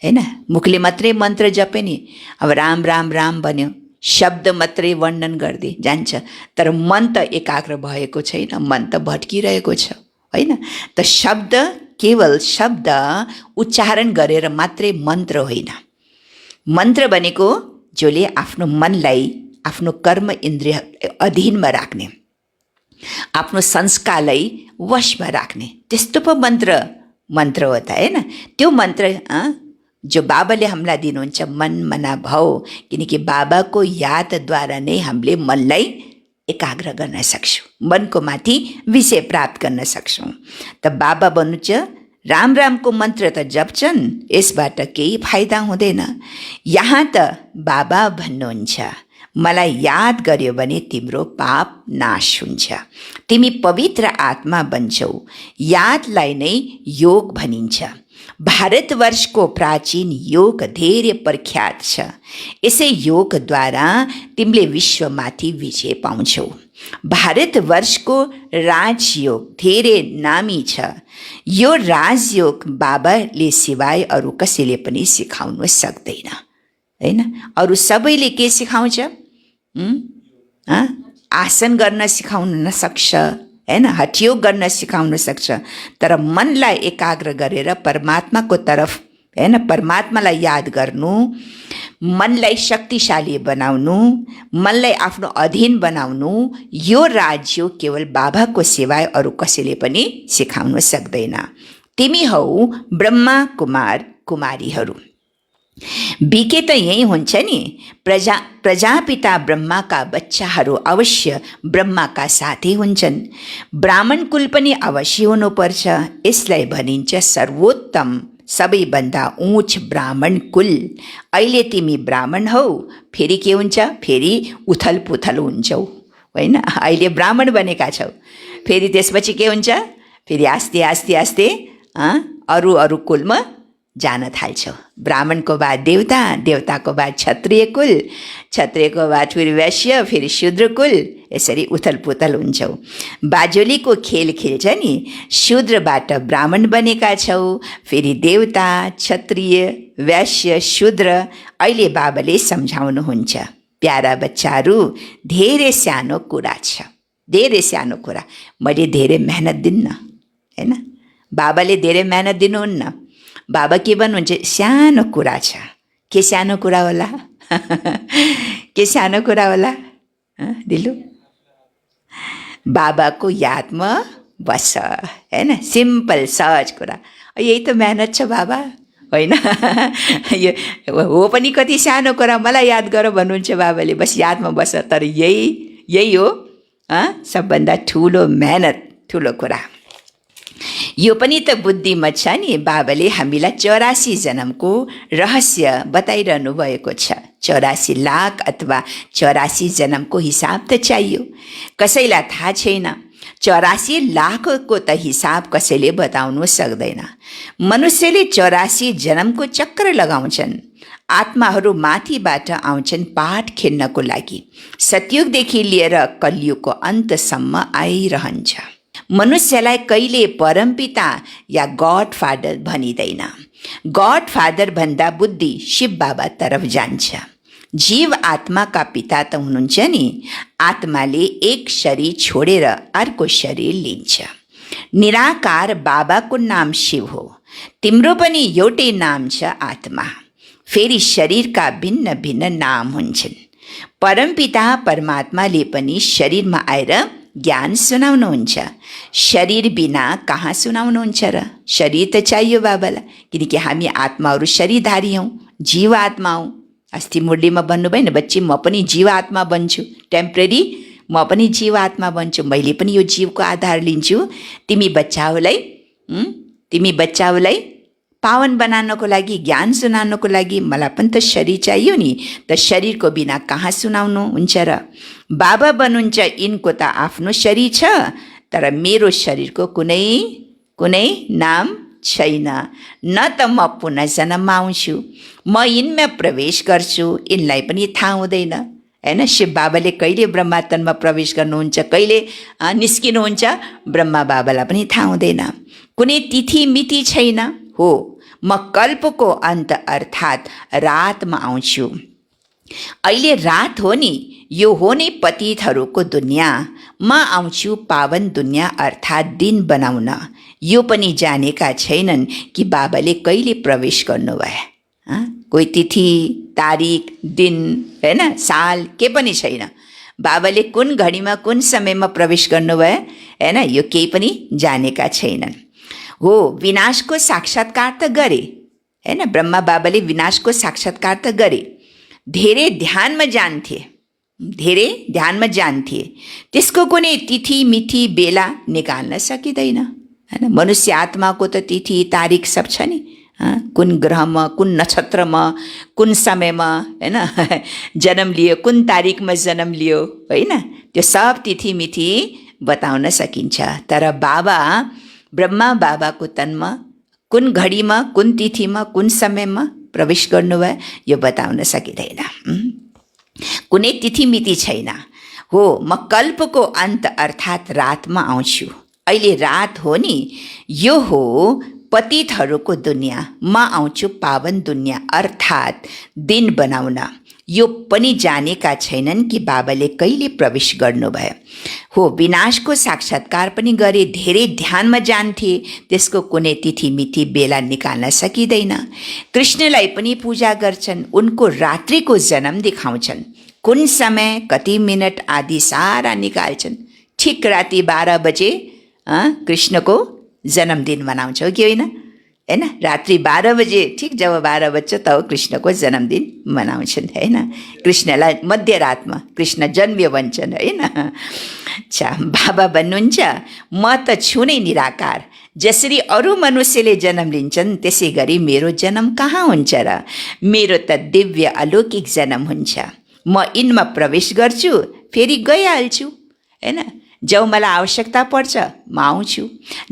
होइन। मुखले मात्रै मन्त्र जपे नि, अब राम राम राम भन्यो, शब्द मात्रै वर्णन गर्दै जान्छ, तर मन त एकाग्र भएको छैन, मन त भट्किरहेको छ, होइन। त शब्द, केवल शब्द उच्चारण गरेर मात्रै मन्त्र होइन। मन्त्र भनेको जसले आफ्नो मनलाई आफ्नो कर्म इन्द्रिय अधीनमा राख्ने, आफ्नो संस्कारलाई वशमा राख्ने, त्यस्तो पो मन्त्र हो त, होइन। त्यो मन्त्र जो बाबाले हामीलाई दिनुहुन्छ, मन मना भव, किनकि बाबाको यादद्वारा नै हामीले मनलाई एकाग्र गर्न सक्छौँ, मनको माथि विषय प्राप्त गर्न सक्छौँ। त बाबा भन्नुहुन्छ राम रामको मन्त्र त जप्छन्, यसबाट केही फाइदा हुँदैन। यहाँ त बाबा भन्नुहुन्छ मलाई याद गर्यो भने तिम्रो पाप नाश हुन्छ, तिमी पवित्र आत्मा बन्छौ। यादलाई नै योग भनिन्छ। भारतवर्षको प्राचीन योग धेरै प्रख्यात छ, यसै योगद्वारा तिमीले विश्वमाथि विजय पाउँछौ। भारतवर्षको राजयोग धेरै नामी छ। यो राजयोग बाबाले सिवाय अरू कसैले पनि सिकाउन सक्दैन, होइन। अरू सबैले के सिकाउँछ? आसन गर्न सिकाउन नसक्छ, होइन, हठयोग गर्न सिकाउन सक्छ, तर मनलाई एकाग्र गरेर परमात्माको तर्फ, होइन, परमात्मालाई याद गर्नु, मनलाई शक्तिशाली बनाउनु, मनलाई आफ्नो अधीन बनाउनु, यो राजयोग केवल बाबाको सिवाय अरू कसैले पनि सिकाउन सक्दैन। तिमी हौ ब्रह्मा कुमार कुमारीहरू। बिके त यही हुन्छ नि, प्रजापिता ब्रह्माका बच्चाहरू अवश्य ब्रह्माका साथै हुन्छन्। ब्राह्मण कुल पनि अवश्य हुनुपर्छ, यसलाई भनिन्छ सर्वोत्तम, सबैभन्दा उच्च ब्राह्मण कुल। अहिले तिमी ब्राह्मण हौ, फेरि के हुन्छ? फेरि उथल पुथल हुन्छौ, होइन। अहिले ब्राह्मण बनेका छौ, फेरि त्यसपछि के हुन्छ? फेरि आस्ते आस्ते आस्ते अरू कुलमा जान थाल्छौ। ब्राह्मणको बाद देवता, देवताको बाद क्षत्रिय कुल, क्षत्रियको बाद फेरि वैश्य, फेरि शूद्र कुल, यसरी उथल पुथल हुन्छौ। बाजोलीको खेल खेल्छ नि, शूद्रबाट ब्राह्मण बनेका छौ, फेरि देवता, क्षत्रिय, वैश्य, शूद्र। अहिले बाबाले सम्झाउनुहुन्छ, प्यारा बच्चाहरू, धेरै सानो कुरा छ, धेरै सानो कुरा, मैले धेरै मेहनत दिन्न, होइन। बाबाले धेरै मेहनत दिनुहुन्न। बाबा के भन्नुहुन्छ? सानो कुरा छ। के सानो कुरा होला? के सानो कुरा होला दिलु? बाबाको यादमा बस, होइन, सिम्पल सहज कुरा। यही त मेहनत छ बाबा, होइन। यो हो पनि कति सानो कुरा, मलाई याद गर भन्नुहुन्छ बाबाले, बस यादमा बस। तर यही हो सबभन्दा ठुलो मेहनत, ठुलो कुरा। यो पनि त बुद्धिमा छ नि, बाबाले हामीलाई 84 जन्मको रहस्य बताइरहनु भएको छ। 84 लाख अथवा 84 जन्मको हिसाब त चाहियो, कसैलाई थाहा छैन। 84 लाखको त हिसाब कसैले बताउनु सक्दैन। मनुष्यले 84 जन्मको चक्र लगाउँछन्। आत्माहरू माथिबाट आउँछन् पाठ खेल्नको लागि, सतयुगदेखि लिएर कलियुगको अन्तसम्म आइरहन्छ। मनुष्यलाई कहिले परमपिता या गॉड फादर भनिँदैन। गॉड फादर भन्दा बुद्धि शिव बाबा तरफ जान्छ। जीव आत्माका पिता त हुनुहुन्छ नि। आत्माले एक शरीर छोडेर अर्को शरीर लिन्छ। निराकार बाबाको नाम शिव हो। तिम्रो पनि एउटै नाम छ आत्मा। फेरि शरीरका भिन्न भिन्न नाम हुन्छन्। परमपिता परमात्माले पनि शरीरमा आएर ज्ञान सुनाउनुहुन्छ। शरीर बिना कहाँ सुनाउनुहुन्छ र? शरीर त चाहियो बाबालाई, किनकि हामी आत्माहरू शरीरधारी हौँ, जीव आत्मा हौँ। अस्ति मुरलीमा भन्नुभयो नि, बच्ची म पनि जीव आत्मा बन्छु, टेम्परेरी म पनि जीव आत्मा बन्छु, मैले पनि यो जीवको आधार लिन्छु। तिमी बच्चाहरूलाई पावन बनाउनको लागि, ज्ञान सुनाउनको लागि मलाई पनि त शरीर चाहियो नि, त शरीरको बिना कहाँ सुनाउनु हुन्छ र? बाबा भन्नुहुन्छ यिनको त आफ्नो शरीर छ, तर मेरो शरीरको कुनै नाम छैन। न त म पुनः जन्ममा आउँछु, म यिनमा प्रवेश गर्छु, यिनलाई पनि थाहा हुँदैन। होइन, शिव बाबाले कहिले ब्रह्मा तनमा प्रवेश गर्नुहुन्छ, कहिले निस्किनुहुन्छ, ब्रह्मा बाबालाई पनि थाहा हुँदैन। कुनै तिथि मिति छैन। हो, म कल्पको अन्त अर्थात् रातमा आउँछु। अहिले रात हो नि, यो हो नै पतितहरूको दुनियाँ। म आउँछु पावन दुनियाँ अर्थात् दिन बनाउन। यो पनि जानेका छैनन् कि बाबाले कहिले प्रवेश गर्नुभयो। कोही तिथि, तारिक, दिन, होइन, साल के पनि छैन। बाबाले कुन घडीमा कुन समयमा प्रवेश गर्नुभयो, होइन, यो केही पनि जानेका छैनन्। हो, विनाशको साक्षात्कार त गरे, होइन, ब्रह्मा बाबाले विनाशको साक्षात्कार त गरे। धेरै ध्यानमा जान्थे, त्यसको कुनै तिथि मिथि बेला निकाल्न सकिँदैन। होइन, मनुष्य आत्माको त तिथि तारिक सब छ नि, कुन ग्रहमा, कुन नक्षत्रमा, कुन समयमा, होइन, जन्म लियो, कुन तारिकमा जन्म लियो, होइन, त्यो सब तिथि मिथि बताउन सकिन्छ। तर बाबा, ब्रह्मा बाबाको तनमा कुन घडीमा, कुन तिथिमा, कुन समयमा प्रवेश गर्नुभयो, यो बताउन सकिँदैन। कुनै तिथि मिति छैन। हो, म कल्पको अन्त अर्थात् रातमा आउँछु। अहिले रात हो नि, यो हो पतितहरूको दुनियाँ। म आउँछु पावन दुनियाँ अर्थात् दिन बनाउन। यो पनि जानेका छैनन् कि बाबाले कहिले प्रवेश गर्नुभयो। हो, विनाशको साक्षात्कार पनि गरे, धेरै ध्यानमा जान्थे, त्यसको कुनै तिथि मिथि बेला निकाल्न सकिँदैन। कृष्णलाई पनि पूजा गर्छन्, उनको रात्रिको जन्म देखाउँछन्, कुन समय, कति मिनट आदि सारा निकाल्छन्। ठिक राति 12 बजे कृष्णको जन्मदिन मनाउँछौँ कि होइन? होइन, रात्रि 12 बजे, ठिक जब 12 बज्छ तब कृष्णको जन्मदिन मनाउँछन्। होइन, कृष्णलाई मध्यरातमा कृष्ण जन्मियो भन्छन्। होइन, अच्छा, बाबा भन्नुहुन्छ म त छु नै निराकार। जसरी अरू मनुष्यले जन्म लिन्छन् त्यसै गरी मेरो जन्म कहाँ हुन्छ र? मेरो त दिव्य अलौकिक जन्म हुन्छ। म यिनमा प्रवेश गर्छु, फेरि गइहाल्छु। होइन, जब मलाई आवश्यकता पर्छ म आउँछु,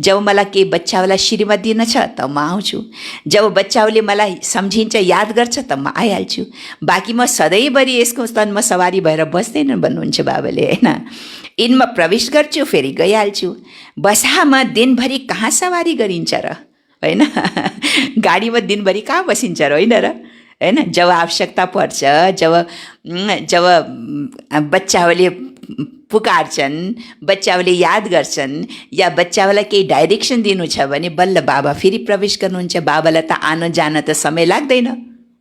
जब मलाई केही बच्चाहरूलाई श्रीमत दिन छ त म आउँछु, जब बच्चाहरूले मलाई सम्झिन्छ, याद गर्छ त म आइहाल्छु। बाँकी म सधैँभरि यसको स्तनमा सवारी भएर बस्दैन भन्नुहुन्छ बाबाले। होइन, यिनमा प्रवेश गर्छु, फेरि गइहाल्छु। बसामा दिनभरि कहाँ सवारी गरिन्छ र? होइन, गाडीमा दिनभरि कहाँ बसिन्छ र? होइन र? होइन, जब आवश्यकता पर्छ, जब बच्चाहरूले पुकार्छन्, बच्चाहरूले याद गर्छन्, या बच्चाहरूलाई केही डाइरेक्सन दिनु छ भने बल्ल बाबा फेरि प्रवेश गर्नुहुन्छ। बाबालाई त आन जान त समय लाग्दैन,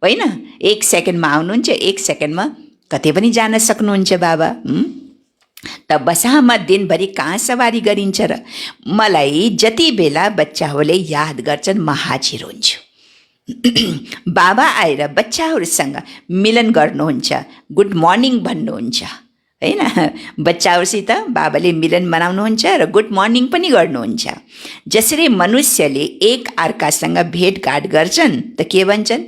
होइन, 1 सेकेन्डमा आउनुहुन्छ, 1 सेकेन्डमा कतै पनि जान सक्नुहुन्छ बाबा। त बसामा दिनभरि कहाँ सवारी गरिन्छ र? मलाई जति बेला बच्चाहरूले याद गर्छन् म हाजिर हुन्छु। बाबा आएर बच्चाहरूसँग मिलन गर्नुहुन्छ, गुड मर्निङ भन्नुहुन्छ। होइन, बच्चाहरूसित बाबाले मिलन मनाउनुहुन्छ र गुड मर्निङ पनि गर्नुहुन्छ। जसरी मनुष्यले एक अर्कासँग भेटघाट गर्छन् त के भन्छन्?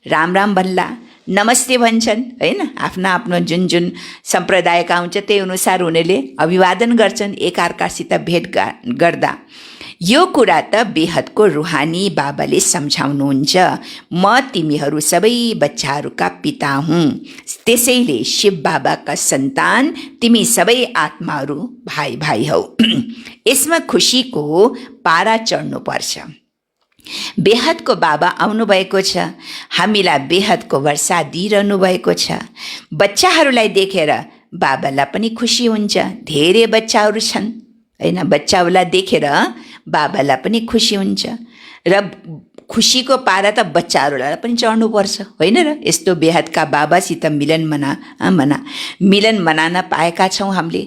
राम राम भन्ला, नमस्ते भन्छन्। होइन, आफ्नो जुन सम्प्रदायका हुन्छ त्यही अनुसार उनीहरूले अभिवादन गर्छन् एक अर्कासित भेटघाट गर्दा। यो कुरा त बेहदको रुहानी बाबाले सम्झाउनुहुन्छ। म तिमीहरू सबै बच्चाहरूका पिता हुँ, त्यसैले शिव बाबाका सन्तान तिमी सबै आत्माहरू भाइ भाइ हौ। यसमा खुसीको पारा चढ्नुपर्छ। बेहदको बाबा आउनुभएको छ, हामीलाई बेहदको वर्षा दिइरहनु भएको छ। बच्चाहरूलाई देखेर बाबालाई पनि खुसी हुन्छ। धेरै बच्चाहरू छन्, होइन, बच्चाहरूलाई देखेर बाबालाई पनि खुसी हुन्छ। र खुसीको पारा त बच्चाहरूलाई पनि चढ्नुपर्छ होइन र। यस्तो बेहदका बाबासित मिलन मनान पाएका छौँ हामीले,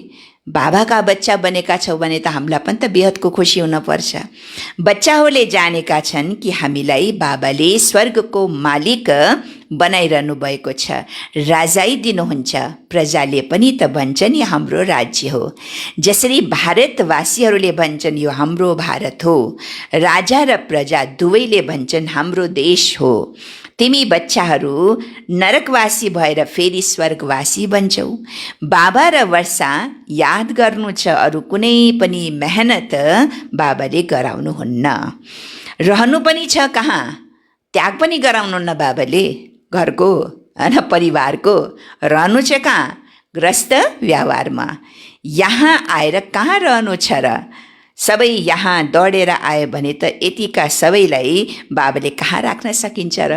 बाबाका बच्चा बनेका छौँ भने त हामीलाई पनि त बेहदको खुसी हुनपर्छ। बच्चाहरूले जानेका छन् कि हामीलाई बाबाले स्वर्गको मालिक बनाइरहनु भएको छ, राजाई दिनुहुन्छ। प्रजाले पनि त भन्छन् यो हाम्रो राज्य हो, जसरी भारतवासीहरूले भन्छन् यो हाम्रो भारत हो। राजा र प्रजा दुवैले भन्छन् हाम्रो देश हो। तिमी बच्चाहरू नरकवासी भएर फेरि स्वर्गवासी बन्छौ। बाबा र वर्षा याद गर्नु छ, अरू कुनै पनि मेहनत बाबाले गराउनुहुन्न। रहनु पनि छ कहाँ, त्याग पनि गराउनुहुन्न बाबाले घरको होइन परिवारको। रहनु छ कहाँ, ग्रस्त व्यवहारमा। यहाँ आएर कहाँ रहनु छ र? सबै यहाँ दौडेर आयो भने त यतिका सबैलाई बाबाले कहाँ राख्न सकिन्छ र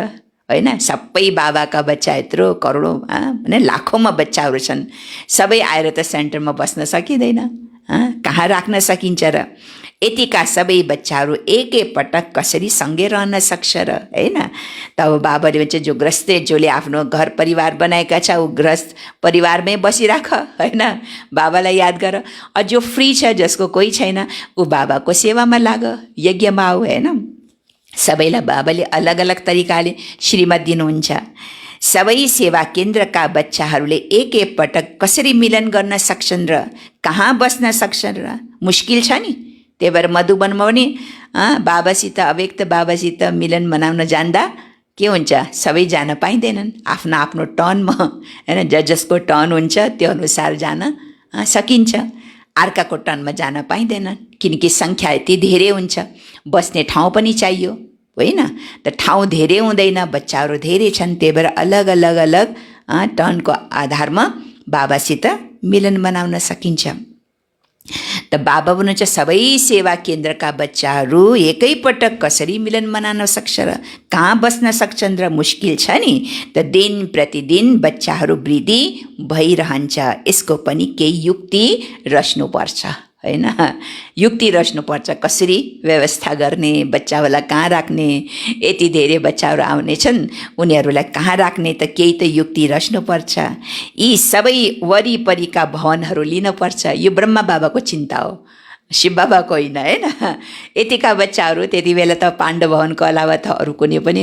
होइन। सबै बाबाका बच्चा यत्रो करोडौँ होइन लाखौँमा बच्चाहरू छन्, सबै आएर त सेन्टरमा बस्न सकिँदैन, कहाँ राख्न सकिन्छ र? यतिका सबै बच्चाहरू एकैपटक कसरी सँगै रहन सक्छ र होइन। तब बाबाले भन्छ जो ग्रस्त जसले आफ्नो घर परिवार बनाएका छ ऊ ग्रस्त परिवारमै बसिराख होइन, बाबालाई याद गर। अझ जो फ्री छ जसको कोही छैन ऊ बाबाको सेवामा लाग, यज्ञमा आऊ होइन। सबैलाई बाबाले अलग अलग तरिकाले श्रीमत दिनुहुन्छ। सबै सेवा केन्द्रका बच्चाहरूले एकैपटक कसरी मिलन गर्न सक्छन् र कहाँ बस्न सक्छन् र? मुस्किल छ नि। त्यही भएर मधुबनमा पनि बाबासित अव्यक्त बाबासित मिलन मनाउन जाँदा के हुन्छ, सबै जान पाइँदैनन्। आफ्नो आफ्नो टर्नमा होइन, जसको टर्न हुन्छ त्यो अनुसार जान सकिन्छ, अर्काको टर्नमा जान पाइँदैन किनकि सङ्ख्या यति धेरै हुन्छ, बस्ने ठाउँ पनि चाहियो होइन। त ठाउँ धेरै हुँदैन, बच्चाहरू धेरै छन्, त्यही भएर अलग अलग अलग टर्नको आधारमा बाबासित मिलन मनाउन सकिन्छ। त बाबा भन्नुहुन्छ सबै सेवा केन्द्रका बच्चाहरू एकैपटक कसरी मिलन मनाउन सक्छ र कहाँ बस्न सक्छन् र? मुस्किल छ नि। त दिन प्रतिदिन बच्चाहरू वृद्धि भइरहन्छ, यसको पनि केही युक्ति रच्नुपर्छ होइन। युक्ति रच्नुपर्छ, कसरी व्यवस्था गर्ने, बच्चाहरूलाई कहाँ राख्ने। यति धेरै बच्चाहरू आउनेछन्, उनीहरूलाई कहाँ राख्ने त केही त युक्ति रच्नुपर्छ। यी सबै वरिपरिका भवनहरू लिनुपर्छ। यो ब्रह्मा बाबाको चिन्ता हो, शिव बाबाको होइन होइन। यतिका बच्चाहरू त्यति बेला त पाण्डव भवनको अलावा त अरू कुनै पनि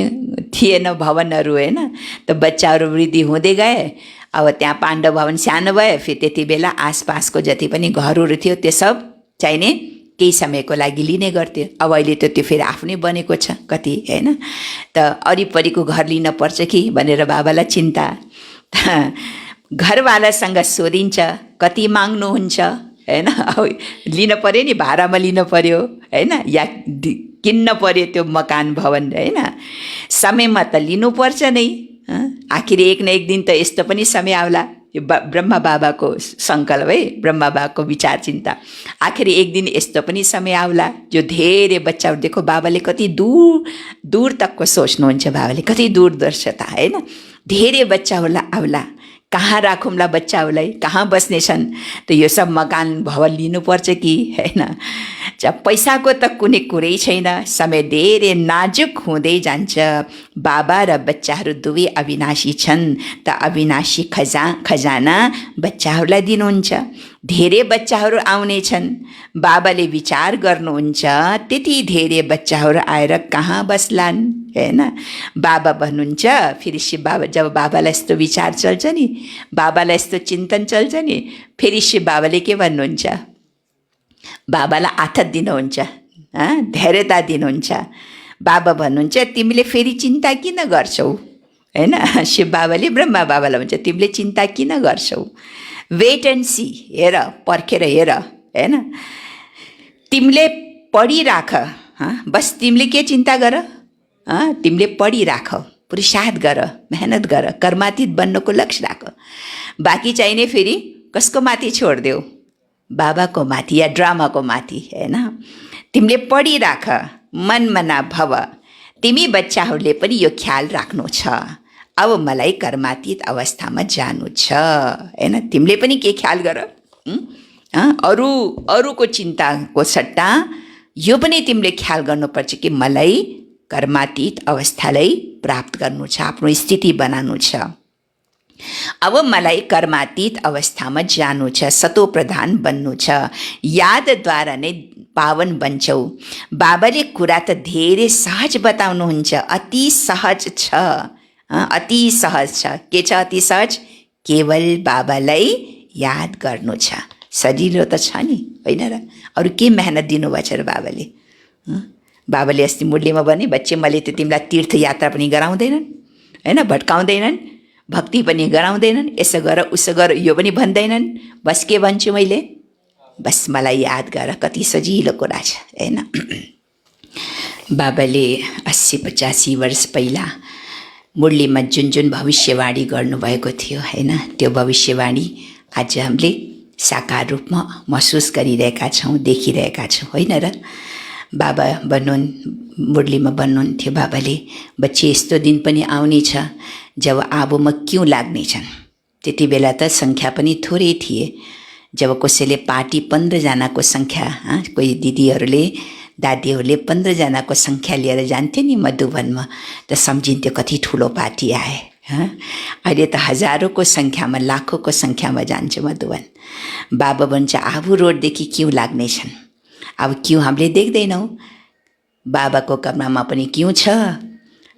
थिएन भवनहरू होइन। त बच्चाहरू वृद्धि हुँदै गए, अब त्यहाँ पाण्डव भवन सानो भयो, फेरि त्यति बेला आसपासको जति पनि घरहरू थियो त्यो सब चाहिने केही समयको लागि लिने गर्थ्यो। अब अहिले त त्यो फेरि आफ्नै बनेको छ कति होइन। त वरिपरिको घर लिन पर्छ कि भनेर बाबालाई चिन्ता। घरवालासँग सोधिन्छ कति माग्नुहुन्छ होइन। अब लिन पऱ्यो नि, भाडामा लिन पऱ्यो होइन, या किन्न पऱ्यो त्यो मकान भवन होइन। समयमा त लिनुपर्छ नै, आखिर एक न एक दिन त यस्तो पनि समय आउला। यो ब्रह्मा बाबाको सङ्कल्प है, ब्रह्मा बाबाको विचार चिन्ता। आखिर एक दिन यस्तो पनि समय आउला जो धेरै बच्चाहरू देखो, बाबाले कति दूर दूर तकको सोच्नुहुन्छ, बाबाले कति दूरदर्शिता होइन। धेरै बच्चाहरूलाई आउला, कहाँ राखौँला बच्चाहरूलाई, कहाँ बस्नेछन्। त यो सब मकान भवन लिनुपर्छ कि होइन। पैसाको त कुनै कुरै छैन, समय धेरै नाजुक हुँदै जान्छ। बाबा र बच्चाहरू दुवै अविनाशी छन्, त अविनाशी खजाना बच्चाहरूलाई दिनुहुन्छ। धेरै बच्चाहरू आउनेछन्, बाबाले विचार गर्नुहुन्छ त्यति धेरै बच्चाहरू आएर कहाँ बस्लान् होइन। बाबा भन्नुहुन्छ फेरि शिव बाबा, जब बाबालाई यस्तो विचार चल्छ नि, बाबालाई यस्तो चिन्तन चल्छ नि, फेरि शिव बाबाले के भन्नुहुन्छ, बाबालाई आथत दिनुहुन्छ, धैर्यता दिनुहुन्छ। बाबा भन्नुहुन्छ तिमीले फेरि चिन्ता किन गर्छौ होइन। शिव बाबाले ब्रह्मा बाबालाई भन्छ तिमीले चिन्ता किन गर्छौ, वेट एन्ड सी, हेर पर्खेर हेर होइन। तिमीले पढिराख, बस तिमीले के चिन्ता गर, तिमीले पढिराख, पुरुषार्थ गर, मेहनत गर, कर्मातीत बन्नको लक्ष्य राख। बाँकी चाहिने फेरि कसको माथि छोडिदेऊ, बाबाको माथि या ड्रामाको माथि होइन। तिमीले पढिराख, मनमना भव। तिमी बच्चाहरूले पनि यो ख्याल राख्नु छ, अब मलाई कर्मातीत अवस्थामा जानु छ होइन। तिमीले पनि के ख्याल गर, अरूको चिन्ताको सट्टा यो पनि तिमीले ख्याल गर्नुपर्छ कि मलाई कर्मातीत अवस्थालाई प्राप्त गर्नु छ, आफ्नो स्थिति बनाउनु छ। अब मलाई कर्मातीत अवस्थामा जानु छ, सतो प्रधान बन्नु छ, यादद्वारा नै पावन बन्छौ। बाबाले कुरा त धेरै सहज बताउनुहुन्छ, अति सहज छ, अति सहज छ। के छ अति सहज? केवल बाबालाई याद गर्नु छ। सजिलो त छ नि, होइन र? अरू के मेहनत दिनुभएछ र बाबाले? बाबाले अस्ति मुरलीमा भने, बच्चे मैले त तिमीलाई तीर्थयात्रा पनि गराउँदैनन्, होइन, भट्काउँदैनन्, भक्ति पनि गराउँदैनन्, यसो गर उसो गर यो पनि भन्दैनन्। बस के भन्छु मैले? बस मलाई याद गर। कति सजिलो कुरा छ, होइन? बाबाले 80-85 वर्ष पहिला मुरलीमा जुन जुन भविष्यवाणी गर्नुभएको थियो, होइन, त्यो भविष्यवाणी आज हामीले साकार रूपमा महसुस गरिरहेका छौँ, देखिरहेका छौँ, होइन र? बाबा मुरलीमा भन्नुहुन्थ्यो बाबाले, बच्चे यस्तो दिन पनि आउने छ जब आबोमा क्यों लाग्नेछन्। त्यति बेला त सङ्ख्या पनि थोरै थिए। जब कसैले पार्टी 15 जनाको सङ्ख्या, कोही दिदीहरूले दादीहरूले 15 जनाको सङ्ख्या लिएर जान्थ्यो नि मधुवनमा, त सम्झिन्थ्यो कति ठुलो पार्टी आए। अहिले त हजारौँको सङ्ख्यामा, लाखौँको सङ्ख्यामा जान्छ मधुवन। बाबा भन्छ आबु रोडदेखि क्यों लाग्नेछन्। अब क्यों हामीले देख्दैनौँ। बाबाको कमरामा पनि क्यों छ,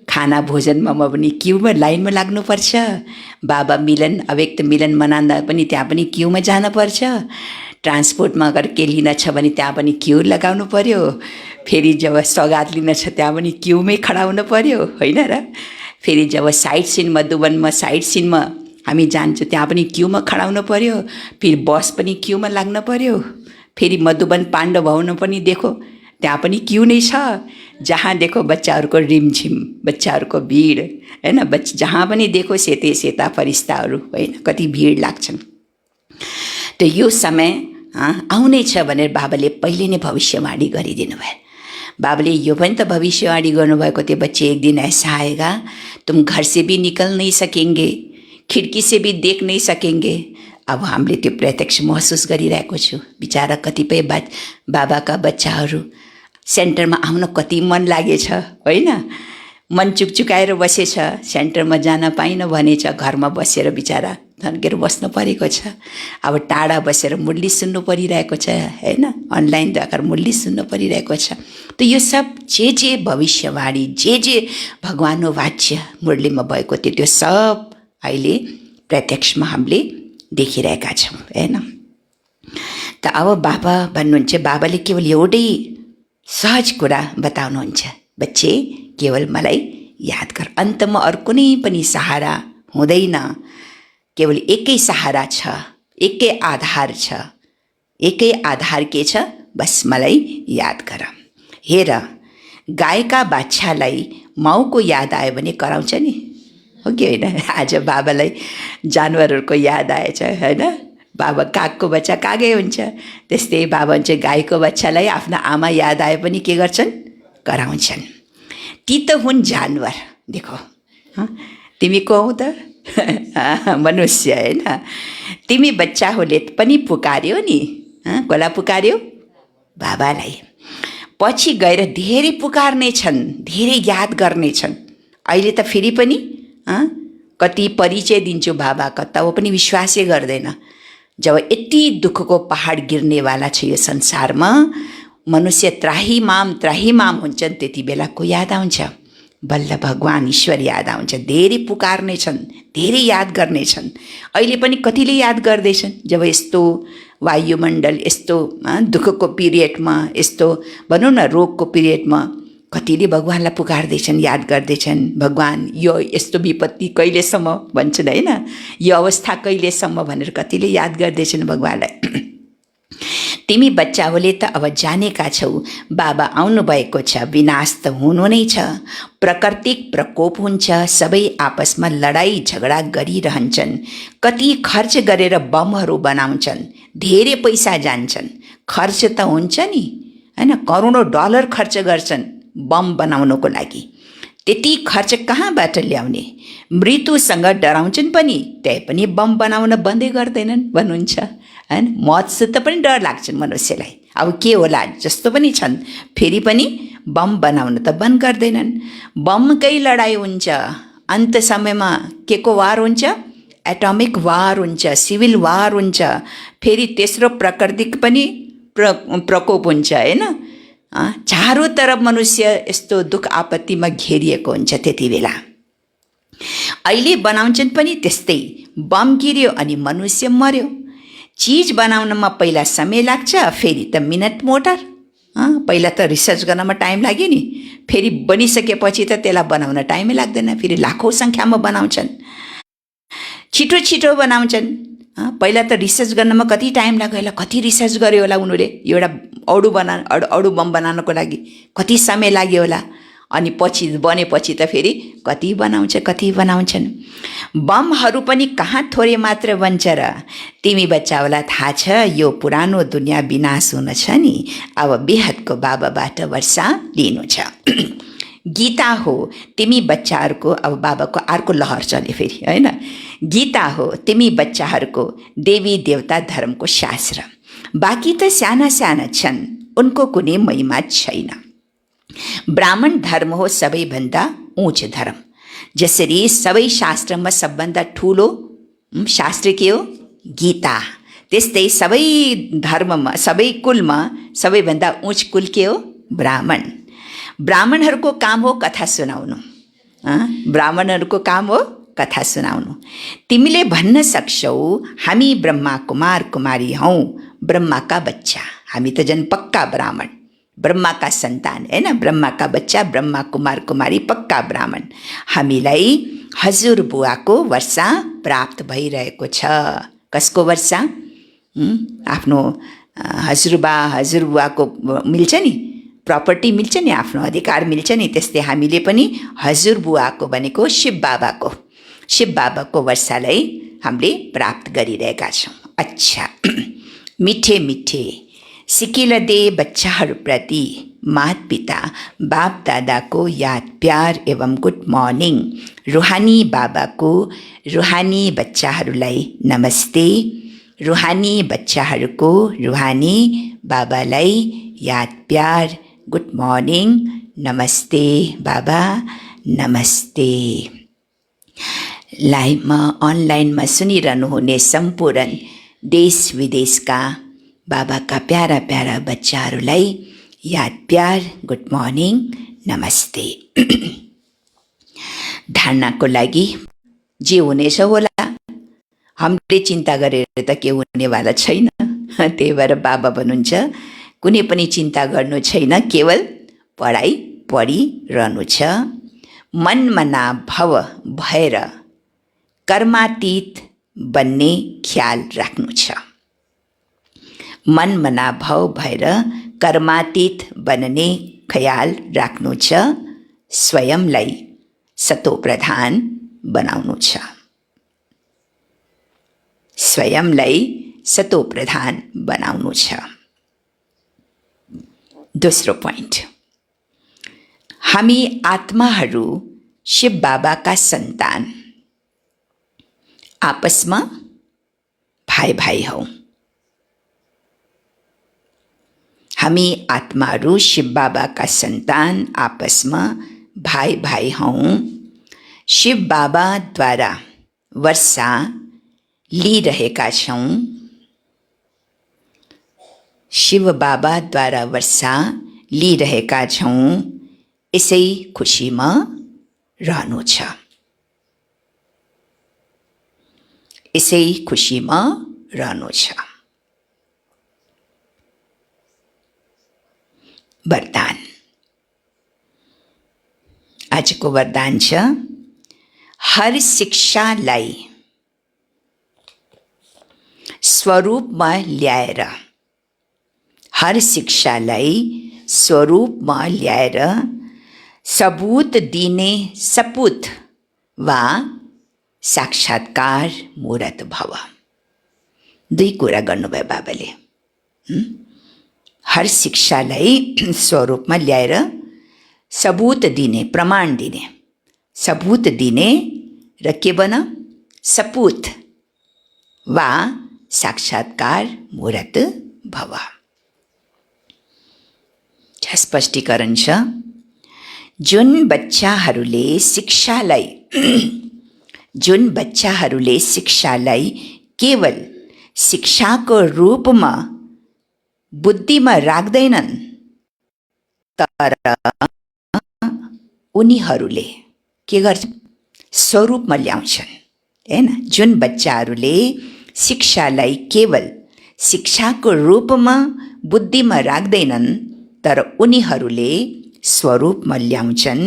खाना भोजनमा पनि क्यूमा लाइनमा लाग्नुपर्छ। बाबा मिलन, अव्यक्त मिलन मनाउँदा पनि त्यहाँ पनि क्यूमा जानुपर्छ। ट्रान्सपोर्टमा अगर के लिन छ भने त्यहाँ पनि क्यू लगाउनु पर्यो। फेरि जब सौगात लिन छ त्यहाँ पनि क्यूमै खडा हुनु पर्यो, होइन र? फेरि जब साइट सिन मधुवनमा साइट सिनमा हामी जान्छौँ त्यहाँ पनि क्यूमा खडा हुनु पर्यो। फेरि बस पनि क्यूमा लाग्नु पर्यो। फेरि मधुवन पाण्डव भवन पनि देखो त्यहाँ पनि क्यू नै छ। जहाँ देखो बच्चाहरूको रिमझिम, बच्चाहरूको भिड, होइन? जहाँ पनि देखो सेते सेता फरिस्ताहरू, होइन? कति भिड लाग्छन्। त यो समय आउने छ भनेर बाबाले पहिले नै भविष्यवाणी गरिदिनु भयो। बाबाले यो पनि त भविष्यवाणी गर्नुभएको थियो, बच्चे एक दिन ऐसा आएगा तुम घर से भी निकल नहीं सकेंगे, खिड्की से भी देख नहीं सकेंगे। अब हामीले त्यो प्रत्यक्ष महसुस गरिरहेको छु। बिचारा कतिपय बाबाका बच्चाहरू सेन्टरमा आउन कति मन लागेछ, होइन? मन चुकचुकाएर बसेछ, सेन्टरमा जान पाइन भनेछ, घरमा बसेर बिचारा धन्केर बस्नु परेको छ। अब टाढा बसेर मुरली सुन्नु परिरहेको छ, होइन? अनलाइन द्वारा मुरली सुन्नु परिरहेको छ। त यो सब जे भविष्यवाणी, जे भगवान्को वाच्य मुरलीमा भएको थियो, त्यो सब अहिले प्रत्यक्षमा हामीले देखिरहेका छौँ, होइन? त अब बाबा भन्नुहुन्छ, बाबाले केवल एउटै सहज कुरा बताउनुहुन्छ, बच्चे केवल मलाई याद कर। अन्तमा अरू कुनै पनि सहारा हुँदैन, केवल एकै सहारा छ, एकै आधार छ। एकै आधार के छ? बस मलाई याद गर। हेर, गायका बाछालाई माउको याद आयो भने कराउँछ नि, हो कि होइन? आज बाबालाई जानवरहरूको याद आएछ, होइन? बाबा कागको बच्चा कागै हुन्छ, त्यस्तै बाबा चाहिँ गाईको बच्चालाई आफ्नो आमा याद आए पनि के गर्छन्? कराउँछन्। ती त हुन् जानवर। देखो, तिमी को हौ त? मनुष्य, होइन? तिमी बच्चाहरूले पनि पुकार्यो नि, कसलाई पुकार्यो? बाबालाई। पछि गएर धेरै पुकार्ने छन्, धेरै याद गर्ने छन्। अहिले त फेरि पनि कति परिचय दिन्छु बाबाका, तब पनि विश्वासै गर्दैन। जब यति दुःखको पहाड गिर्नेवाला छ यो संसारमा, मनुष्य त्राहिमाम हुन्छन्, त्यति बेला को याद आउँछ? बल्ल भगवान् ईश्वर याद आउँछ। धेरै पुकार्ने छन्, धेरै याद गर्ने छन्। अहिले पनि कतिले याद गर्दैछन्। जब यस्तो वायुमण्डल, यस्तो दुःखको पिरियडमा, यस्तो भनौँ न रोगको पिरियडमा कतिले भगवान्लाई पुकार्दैछन्, याद गर्दैछन्। भगवान् यो यस्तो विपत्ति कहिलेसम्म भन्छन्, होइन? यो अवस्था कहिलेसम्म भनेर कतिले याद गर्दैछन् भगवान्लाई। तिमी बच्चाहरूले त अब जानेका छौ, बाबा आउनुभएको छ, विनाश त हुनु नै छ। प्राकृतिक प्रकोप हुन्छ, सबै आपसमा लडाई झगडा गरिरहन्छन्। कति खर्च गरेर बमहरू बनाउँछन्, धेरै पैसा जान्छन्। खर्च त हुन्छ नि, होइन? करोडौँ डलर खर्च गर्छन् बम बनाउनको लागि। त्यति खर्च कहाँबाट ल्याउने? मृत्युसँग डराउँछन् पनि, त्यही पनि बम बनाउन बन्दै गर्दैनन् भन्नुहुन्छ। होइन मौतसित पनि डर लाग्छन् मनुष्यलाई। अब के होला जस्तो पनि छन्, फेरि पनि बम बनाउन त बन्द गर्दैनन्। बमकै लडाइँ हुन्छ, अन्त समयमा के को वार हुन्छ? एटमिक वार हुन्छ, सिभिल वार हुन्छ, फेरि तेस्रो प्राकृतिक पनि प्रकोप हुन्छ होइन। चारैतर्फ मनुष्य यस्तो दुःख आपत्तिमा घेरिएको हुन्छ त्यति बेला। अहिले बनाउँछन् पनि त्यस्तै, बम गिर्यो अनि मनुष्य मर्यो। चिज बनाउनमा पहिला समय लाग्छ, फेरि त मिनट मोटर। पहिला त रिसर्च गर्नमा टाइम लाग्यो नि, फेरि बनिसकेपछि त त्यसलाई बनाउन टाइमै लाग्दैन, फेरि लाखौँ सङ्ख्यामा बनाउँछन्, छिटो छिटो बनाउँछन्। पहिला त रिसर्च गर्नमा कति टाइम लाग्यो होला, कति रिसर्च गर्यो होला उनीहरूले एउटा अडु बम बनाउनको लागि कति समय लाग्यो होला। अनि पछि बनेपछि त फेरि कति बनाउँछन्। बमहरू पनि कहाँ थोरै मात्र बन्छ र। तिमी बच्चाहरूलाई थाहा छ यो पुरानो दुनियाँ विनाश हुन छ नि, अब बेहदको बाबाबाट वर्षा लिनु छ। गीता हो तिमी बच्चाहरूको, अब बाबाको अर्को लहर चल्यो फेरि होइन। गीता हो तिमी बच्चाहरूको देवी देवता धर्मको शास्त्र। बाँकी त साना साना छन्, उनको कुनै महिमा छैन। ब्राह्मण धर्म हो सबैभन्दा उच्च धर्म। जसरी सबै शास्त्रमा सबभन्दा ठुलो शास्त्र के हो? गीता। त्यस्तै सबै धर्ममा, सबै कुलमा सबैभन्दा उच्च कुल के हो? ब्राह्मण। ब्राह्मणहरूको काम हो कथा सुनाउनु। ब्राह्मणहरूको काम हो कथा सुनाउनु। तिमीले भन्न सक्छौ हामी ब्रह्मा कुमार कुमारी हौँ, ब्रह्माका बच्चा। हामी त झन् पक्का ब्राह्मण, ब्रह्माका सन्तान होइन, ब्रह्माका बच्चा, ब्रह्मा कुमार कुमारी, पक्का ब्राह्मण। हामीलाई हजुरबुवाको वर्षा प्राप्त भइरहेको छ। कसको वर्षा? आफ्नो हजुरबा हजुरबुवाको मिल्छ नि, प्रपर्टी मिल्छ नि, आफ्नो अधिकार मिल्छ नि। त्यस्तै हामीले पनि हजुरबुवाको भनेको शिव बाबाको वर्षालाई हामीले प्राप्त गरिरहेका छौँ। अच्छा, मिठे मिठे सिकिलदे बच्चाहरूप्रति माता पिता बाप दादाको याद प्यार एवं गुड मर्निङ। रुहानी बाबाको रुहानी बच्चाहरूलाई नमस्ते। रुहानी बच्चाहरूको रुहानी बाबालाई याद प्यार गुड मर्निङ, नमस्ते बाबा, नमस्ते। लाइभमा अनलाइनमा सुनिरहनु हुने सम्पूर्ण देश विदेशका बाबाका प्यारा प्यारा बच्चाहरूलाई याद प्यार गुड मर्निङ, नमस्ते। धारणाको लागि जे हुनेछ होला, हामीले चिन्ता गरेर त के हुनेवाला छैन। त्यही भएर बाबा भन्नुहुन्छ कुनै पनि चिन्ता गर्नु छैन, केवल पढाइ पढिरहनु छ। मनमना भव भएर कर्मातीत बन्ने ख्याल राख्नु छ। मनमना भव भएर कर्मातीत बन्ने ख्याल राख्नु छ। स्वयंलाई सतोप्रधान बनाउनु छ। स्वयंलाई सतोप्रधान बनाउनु छ। दोस्रो पोइन्ट, हामी आत्माहरू शिव बाबाका सन्तान, आपसमा भाइ भाइ हौँ। हामी आत्माहरू शिव बाबाका सन्तान, आपसमा भाइ भाइ हौँ। शिव बाबाद्वारा वर्षा लिइरहेका छौँ। शिव बाबाद्वारा वर्षा लिइरहेका छौँ। यसै खुसीमा रहनु छ। यसै खुसीमा रहनु छ। वरदान। आजको वरदान छ, हर शिक्षालाई स्वरूपमा ल्याएर, हर शिक्षालाई स्वरूपमा ल्याएर सबूत दिने सपूत वा साक्षात्कार मूर्त भव। दुई कुरा गर्नुभयो बाबाले। हर शिक्षालाई स्वरूपमा ल्याएर सबूत दिने, प्रमाण दिने, सबूत दिने र के बन? सपूत वा साक्षात्कार मुहूर्त भव। स्पष्टीकरण छ। जुन बच्चाहरूले केवल शिक्षाको रूपमा बुद्धिमा राख्दैनन्, तर उनीहरूले के गर्छन्? स्वरूपमा ल्याउँछन्, हैन? जुन बच्चाहरूले शिक्षालाई केवल शिक्षाको रूपमा बुद्धिमा राख्दैनन्, तर उनीहरूले स्वरूपमा ल्याउँछन्।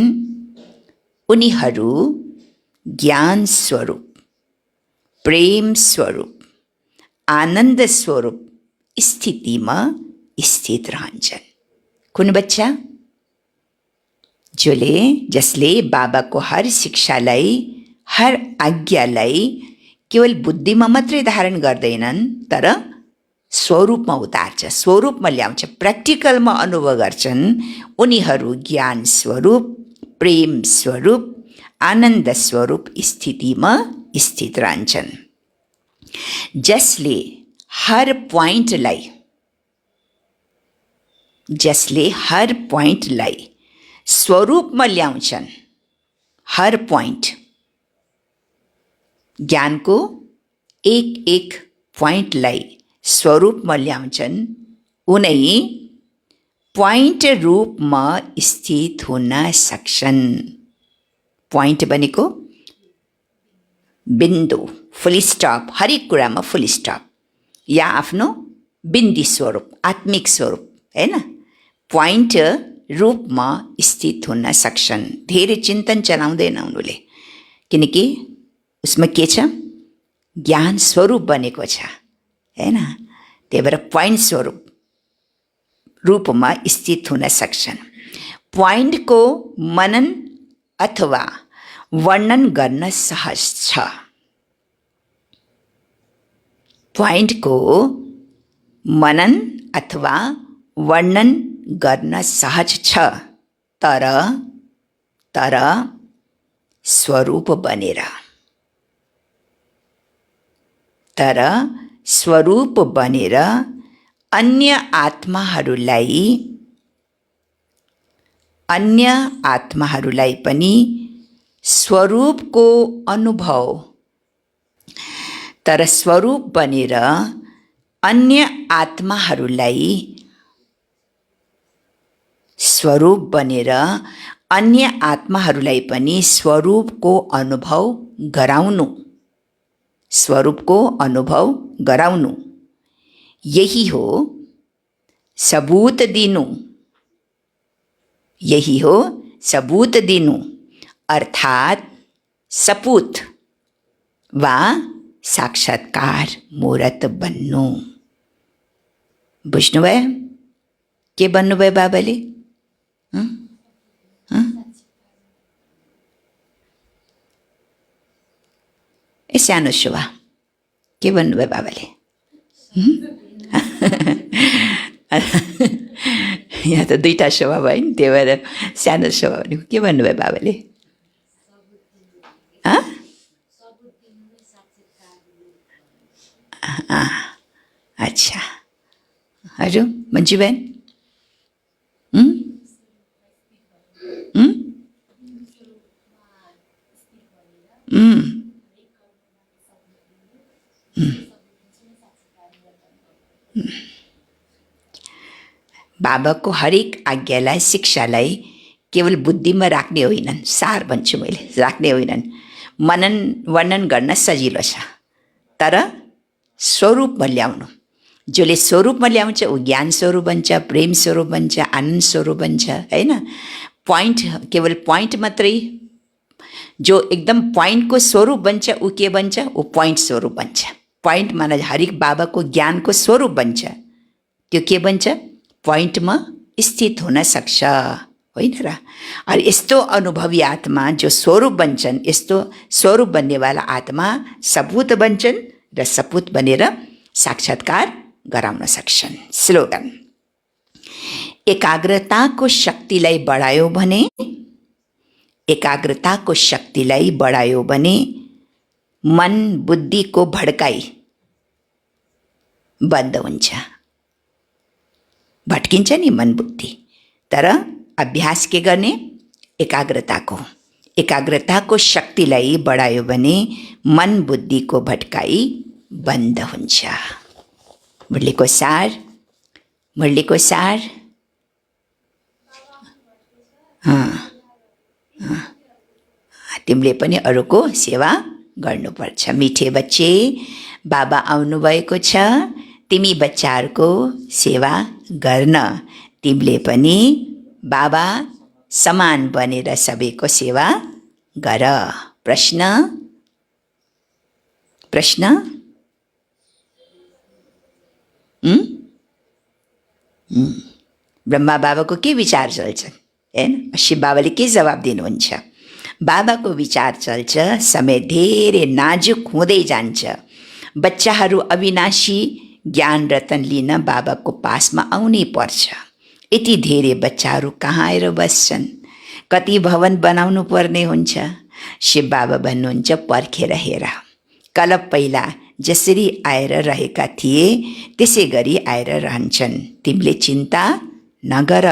उनीहरू ज्ञान स्वरूप, प्रेम स्वरूप, आनन्द स्वरूप स्थितिमा स्थित रहन्छन्। कुन बच्चा? जसले बाबाको हर शिक्षालाई, हर आज्ञालाई केवल बुद्धिमा मात्रै धारण गर्दैनन्, तर स्वरूपमा उतार्छ, स्वरूपमा ल्याउँछ, प्र्याक्टिकलमा अनुभव गर्छन्। उनीहरू ज्ञान स्वरूप, प्रेम स्वरूप, आनन्द स्वरूप स्थितिमा स्थित रहन्छन्। जसले हर पोइन्टलाई स्वरूपमा ल्याउँछन्, हर पोइन्ट ज्ञानको एक पोइन्टलाई स्वरूपमा ल्याउँछन्, उनै पोइन्ट रूपमा स्थित हुन सक्छन्। पोइन्ट भनेको बिन्दु, फुल स्टप, हरेक कुरामा फुल स्टप, या आफ्नो बिन्दी स्वरूप, आत्मिक स्वरूप, हैन? पोइन्ट रूपमा स्थित हुन सक्छन्। धेरै चिन्तन चलाउँदैन उनीहरूले, किनकि उसमा के छ? ज्ञान स्वरूप बनेको छ, हैन? त्यही भएर पोइन्ट स्वरूप रूपमा स्थित हुन सक्छन्। पोइन्टको मनन अथवा वर्णन गर्न सहज छ। पोइन्टको मनन अथवा वर्णन गर्न सहज छ, तर स्वरूप बनेर अन्य आत्माहरूलाई पनि स्वरूपको अनुभव, तर स्वरूप बनेर अन्य आत्माहरूलाई पनि स्वरूपको अनुभव गराउनु, यही हो सबूत दिनु, अर्थात् सपूत वा साक्षात्कार मुहूर्त बन्नु। बुझ्नुभयो? के भन्नुभयो बाबाले? सानो शोभा, के भन्नुभयो बाबाले? यहाँ त दुईवटा शोभा भयो नि, त्यही भएर सानो शोभा भनेको के भन्नुभयो बाबाले? अच्छा, हजुर मन्जु बहन, बाबाको हरेक आज्ञालाई, शिक्षालाई केवल बुद्धिमा राख्ने होइनन्, सार भन्छु मैले, राख्ने होइनन्। मनन वर्णन गर्न सजिलो छ, तर स्वरूपमा ल्याउनु, जसले स्वरूपमा ल्याउँछ ऊ ज्ञान स्वरूप बन्छ, प्रेम स्वरूप बन्छ, आनन्द स्वरूप बन्छ, हैन? पोइन्ट, केवल पोइन्ट मात्रै, जो एकदम पोइन्टको स्वरूप बन्छ ऊ के बन्छ? ऊ पोइन्ट स्वरूप बन्छ। पोइन्ट माने हरेक बाबाको ज्ञानको स्वरूप बन्छ, त्यो के बन्छ? पोइन्टमा स्थित हुन सक्छ, होइन र? अनि यस्तो अनुभवी आत्मा जो स्वरूप बन्छन्, यस्तो स्वरूप बन्नेवाला आत्मा सपूत बन्छन् र सपूत बनेर साक्षात्कार गराउन सक्छन्। स्लोगन: एकाग्रताको शक्तिलाई बढायो भने मन बुद्धिको भड्काई बन्द हुन्छ, भट्किन्छ नि मन बुद्धि। तर अभ्यास के गर्ने? एकाग्रताको शक्तिलाई बढायो भने मन बुद्धिको भट्काई बन्द हुन्छ। मुरलीको सार तिमीले पनि अरूको सेवा गर्नुपर्छ। मिठे बच्चे, बाबा आउनुभएको छ, तिमी बच्चाहरूको सेवा गर्न तिमीले पनि बाबा समान बनेर सबैको सेवा गर। प्रश्न ब्रह्मा बाबाको के विचार चल्छ हैन? शिव बाबाले के जवाब दिनुहुन्छ? बाबाको विचार चल्छ, समय धेरै नाजुक हुँदै जान्छ, बच्चाहरू अविनाशी ज्ञान रतन लिन बाबाको पासमा आउनै पर्छ। यति धेरै बच्चाहरू कहाँ आएर बस्छन्? कति भवन बनाउनु पर्ने हुन्छ। शिव बाबा भन्नुहुन्छ, पर्खेर हेर, कल पहिला जसरी आएर रहेका थिए त्यसै गरी आएर रहन्छन्। तिमीले चिन्ता नगर,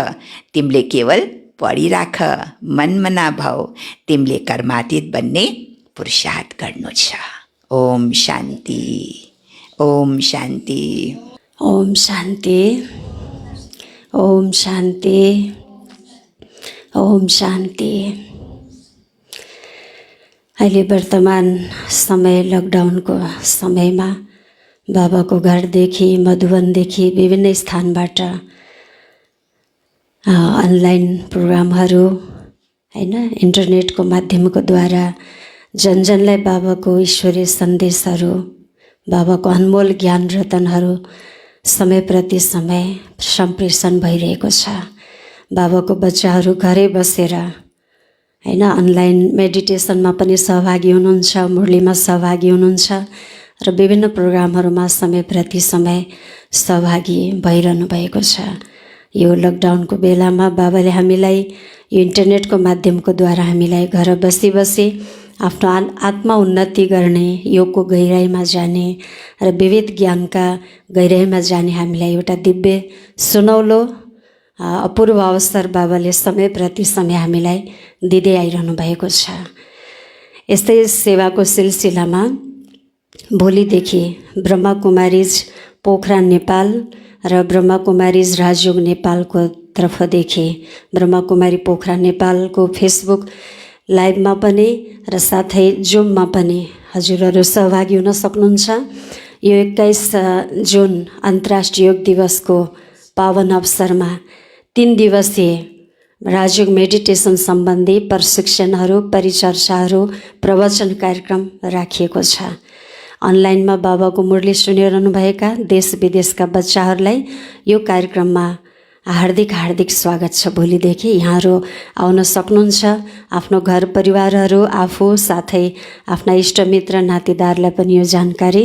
तिमीले केवल पढिराख, मनमा नभाऊ, तिमीले कर्मातीत बन्ने पुरुषार्थ गर्नु छ। ओम शान्ति, ओम शान्ति, ओम शान्ति, ओम शान्ति, ओम शान्ति। अहिले वर्तमान समय लकडाउनको समयमा बाबाको घरदेखि, मधुवनदेखि, विभिन्न स्थानबाट अनलाइन प्रोग्रामहरू हैन, इन्टरनेटको माध्यमको द्वारा जनजनलाई बाबाको ईश्वरीय सन्देशहरू, बाबाको अनमोल ज्ञान रतनहरू समय प्रति समय सम्प्रेषण भइरहेको छ। बाबाको बच्चाहरू घरै बसेर हैन अनलाइन मेडिटेसनमा पनि सहभागी हुनुहुन्छ, मुरलीमा सहभागी हुनुहुन्छ र विभिन्न प्रोग्रामहरूमा समय प्रति समय सहभागी भइरहनु भएको छ। यो लकडाउनको बेलामा बाबाले हामीलाई यो इन्टरनेटको माध्यमको द्वारा हामीलाई घर बसी बसी आफ्नो आत्मा उन्नति गर्ने, योगको गहिराइमा जाने र विविध ज्ञानका गहिराइमा जाने हामीलाई एउटा दिव्य सुनौलो अपूर्व अवसर बाबाले समय प्रति समय हामीलाई दिँदै आइरहनु भएको छ। यस्तै सेवाको सिलसिलामा भोलिदेखि ब्रह्माकुमारीज पोखरा नेपाल र ब्रह्माकुमारीज राजयोग नेपालको तर्फदेखि ब्रह्माकुमारी पोखरा नेपालको फेसबुक लाइभमा पनि र साथै जुममा पनि हजुरहरू सहभागी हुन सक्नुहुन्छ। यो 21 जुन अन्तर्राष्ट्रिय योग दिवसको पावन अवसरमा 3 दिवसीय राजयोग मेडिटेसन सम्बन्धी प्रशिक्षणहरू, परिचर्चाहरू, प्रवचन कार्यक्रम राखिएको छ। अनलाइनमा बाबाको मुरली सुनिरहनुभएका देश विदेशका बच्चाहरूलाई यो कार्यक्रममा हार्दिक स्वागत छ। भोलिदेखि यहाँहरू आउन सक्नुहुन्छ। आफ्नो घर परिवारहरू, आफू साथै आफ्ना इष्टमित्र नातेदारलाई पनि यो जानकारी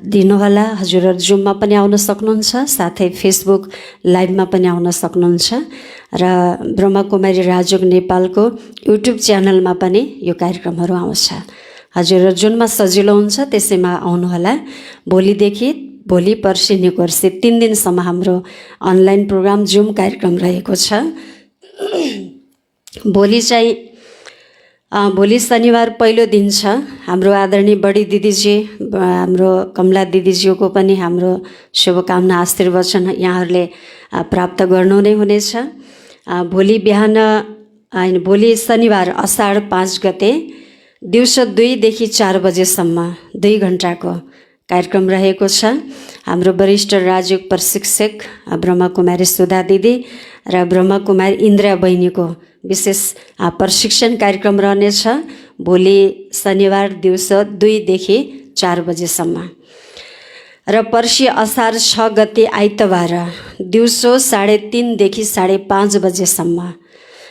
दिनुहोला। हजुरहरू जुममा पनि आउन सक्नुहुन्छ, साथै फेसबुक लाइभमा पनि आउन सक्नुहुन्छ र ब्रह्माकुमारी राजयोग नेपालको युट्युब च्यानलमा पनि यो कार्यक्रमहरू आउँछ। हजुरहरू जुनमा सजिलो हुन्छ त्यसैमा आउनुहोला। भोलि पर्सि निकोर्सि 3 दिनसम्म हाम्रो अनलाइन प्रोग्राम जुम कार्यक्रम रहेको छ। भोलि शनिबार पहिलो दिन छ। हाम्रो आदरणीय बडी दिदीजी, हाम्रो कमला दिदीज्यूको पनि हाम्रो शुभकामना आशीर्वचन यहाँहरूले प्राप्त गर्नु नै हुनेछ। भोलि शनिबार असाढ 5 गते दिउँसो 2 देखि 4 बजेसम्म 2 घण्टाको कार्यक्रम रहेको छ। हाम्रो वरिष्ठ राजयोग प्रशिक्षक ब्रह्माकुमारी सुधा दिदी र ब्रह्माकुमारी इन्द्रा बहिनीको विशेष प्रशिक्षण कार्यक्रम रहनेछ। भोलि शनिबार दिउँसो 2 देखि 4 बजेसम्म र पर्सि असार 6 गते आइतबार दिउँसो 3:30 देखि 5:30 बजेसम्म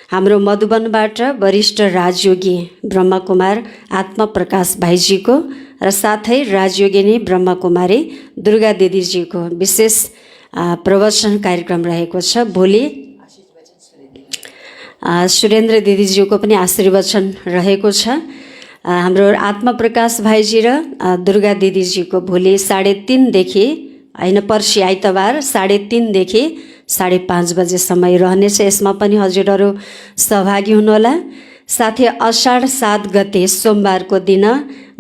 हाम्रो मधुबनबाट वरिष्ठ राजयोगी ब्रह्मकुमार आत्मप्रकाश भाइजीको र साथै राजयोगिनी ब्रह्मकुमारी दुर्गा दिदीजीको विशेष प्रवचन कार्यक्रम रहेको छ। भोलि सुरेन्द्र दिदीज्यूको पनि आशीर्वचन रहेको छ। हाम्रो आत्मप्रकाश भाइजी र दुर्गा दिदीजीको भोलि 3:30 देखि होइन पर्सि आइतबार 3:30 देखि 5:30 बजेसम्म रहनेछ। यसमा पनि हजुरहरू सहभागी हुनुहोला। साथै अषाढ 7 गते सोमबारको दिन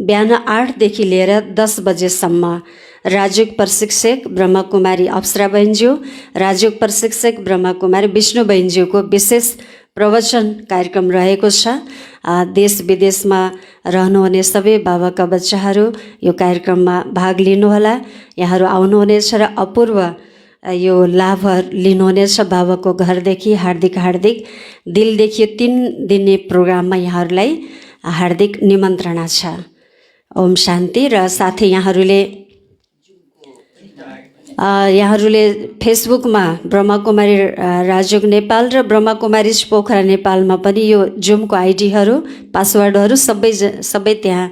बिहान 8 देखि लिएर 10 बजेसम्म राजयोग प्रशिक्षक ब्रह्मकुमारी अप्सरा बहिनीज्यू, राजयोग प्रशिक्षक ब्रह्मकुमारी विष्णु बहिनीज्यूको विशेष प्रवचन कार्यक्रम रहेको छ। देश विदेशमा रहनुहुने सबै बाबाका बच्चाहरू यो कार्यक्रममा भाग लिनुहोला। यहाँहरू आउनुहुनेछ र अपूर्व यो लाभ लिनुहुनेछ। बाबाको घरदेखि हार्दिक हार्दिक दिलदेखि 3 दिने प्रोग्राममा यहाँहरूलाई हार्दिक निमन्त्रणा छ। ओम शान्ति। र साथै यहाँहरूले फेसबुकमा ब्रह्मकुमारी राजयोग नेपाल र ब्रह्मकुमारी पोखरा नेपालमा पनि यो जुमको आइडीहरू पासवर्डहरू सबै त्यहाँ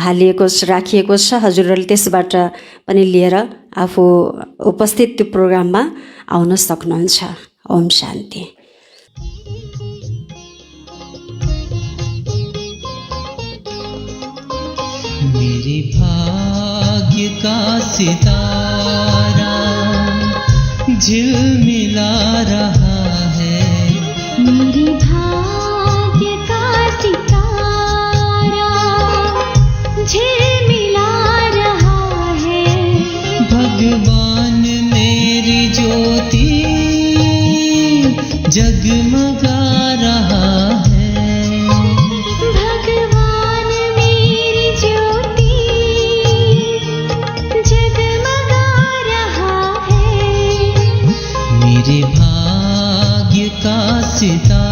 हालिएको राखिएको छ। हजुरहरूले त्यसबाट पनि लिएर आफू उपस्थित त्यो प्रोग्राममा आउन सक्नुहुन्छ। ओम शान्ति। मेरे भाग्य का सितारा झिलमिला रहा है। मेरे भाग्य का सितारा झिलमिला रहा है। भगवान मेरी ज्योति जगमगा रहा है। भगवान मेरी ज्योति जगमगा रहा है। मेरे भाग्य का सितारा।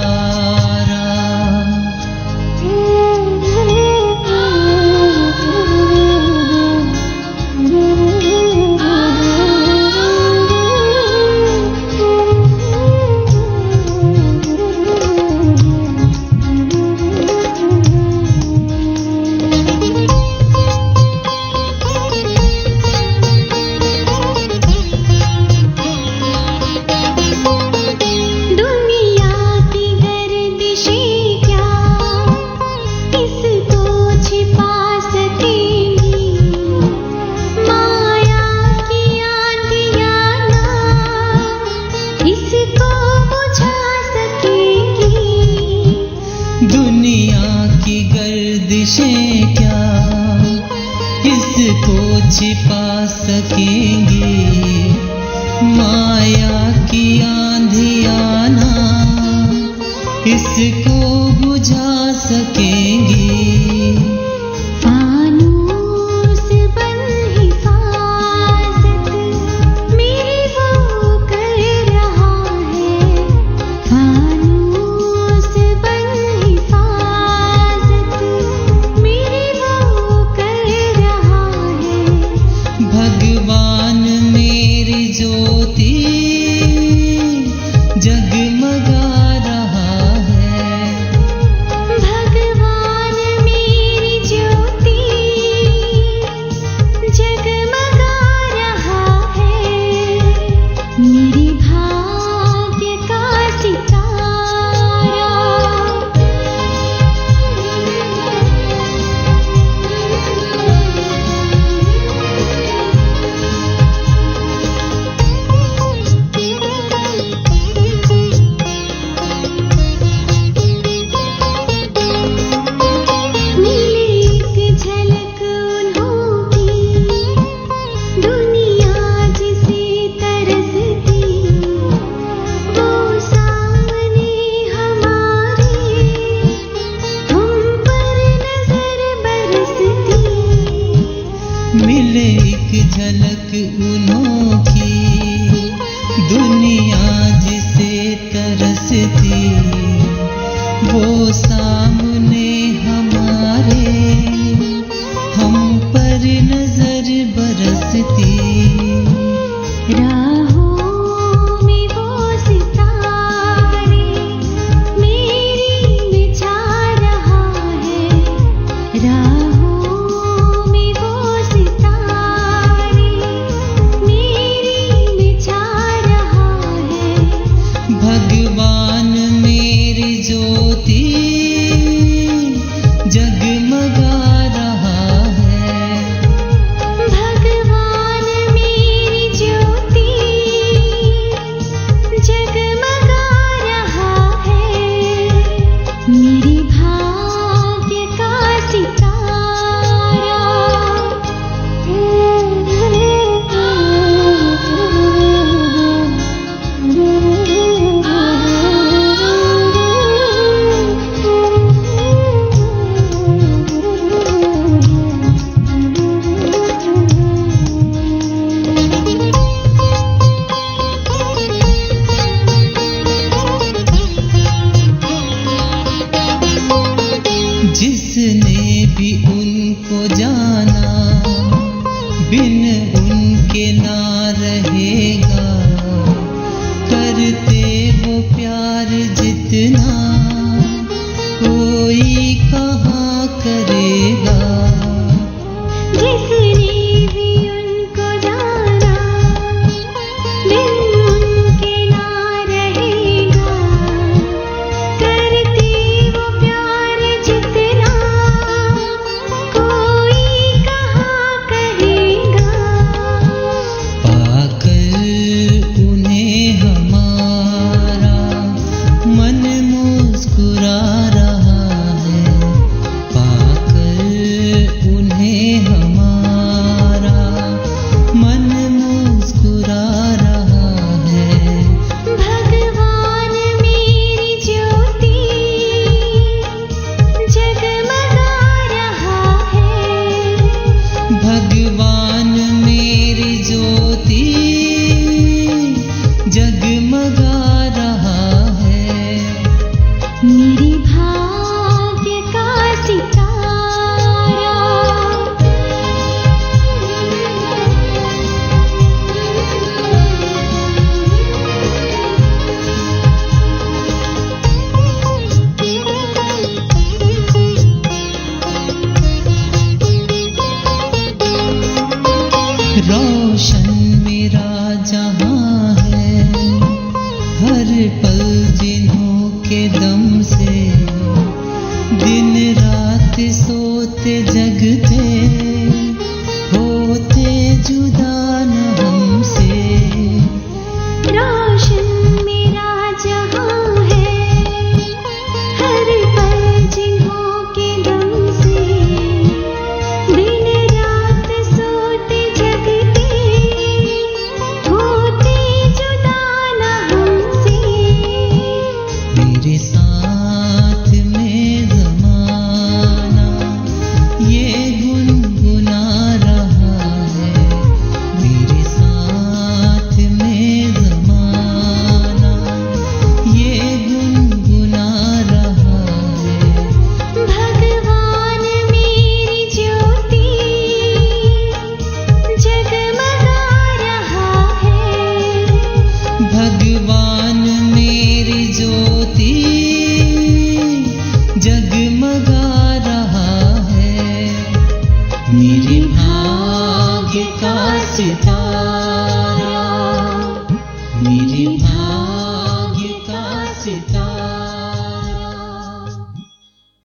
छिपा सकेंगे माया की आंधियाँ ना इसको बुझा सकेंगे। फानूस बन हिफाजत मेरी वो कर रहा है। फानूस बन हिफाजत मेरी वो कर रहा है। भगवान मेरी ज्योति जगमगा रहा है। भगवान मेरी ज्योति जगमगा रहा है। मेरे भाग्य का मिले एक झलक अनोखी दुनिया जिसे तरसती, वो सामने हमारे हम पर नजर बरसती। राहों में वो सितारे मेरी बिछा रहा है। राहों में वो सितारे मेरी बिछा रहा है। भगवान मेरी ज्योति जिसने भी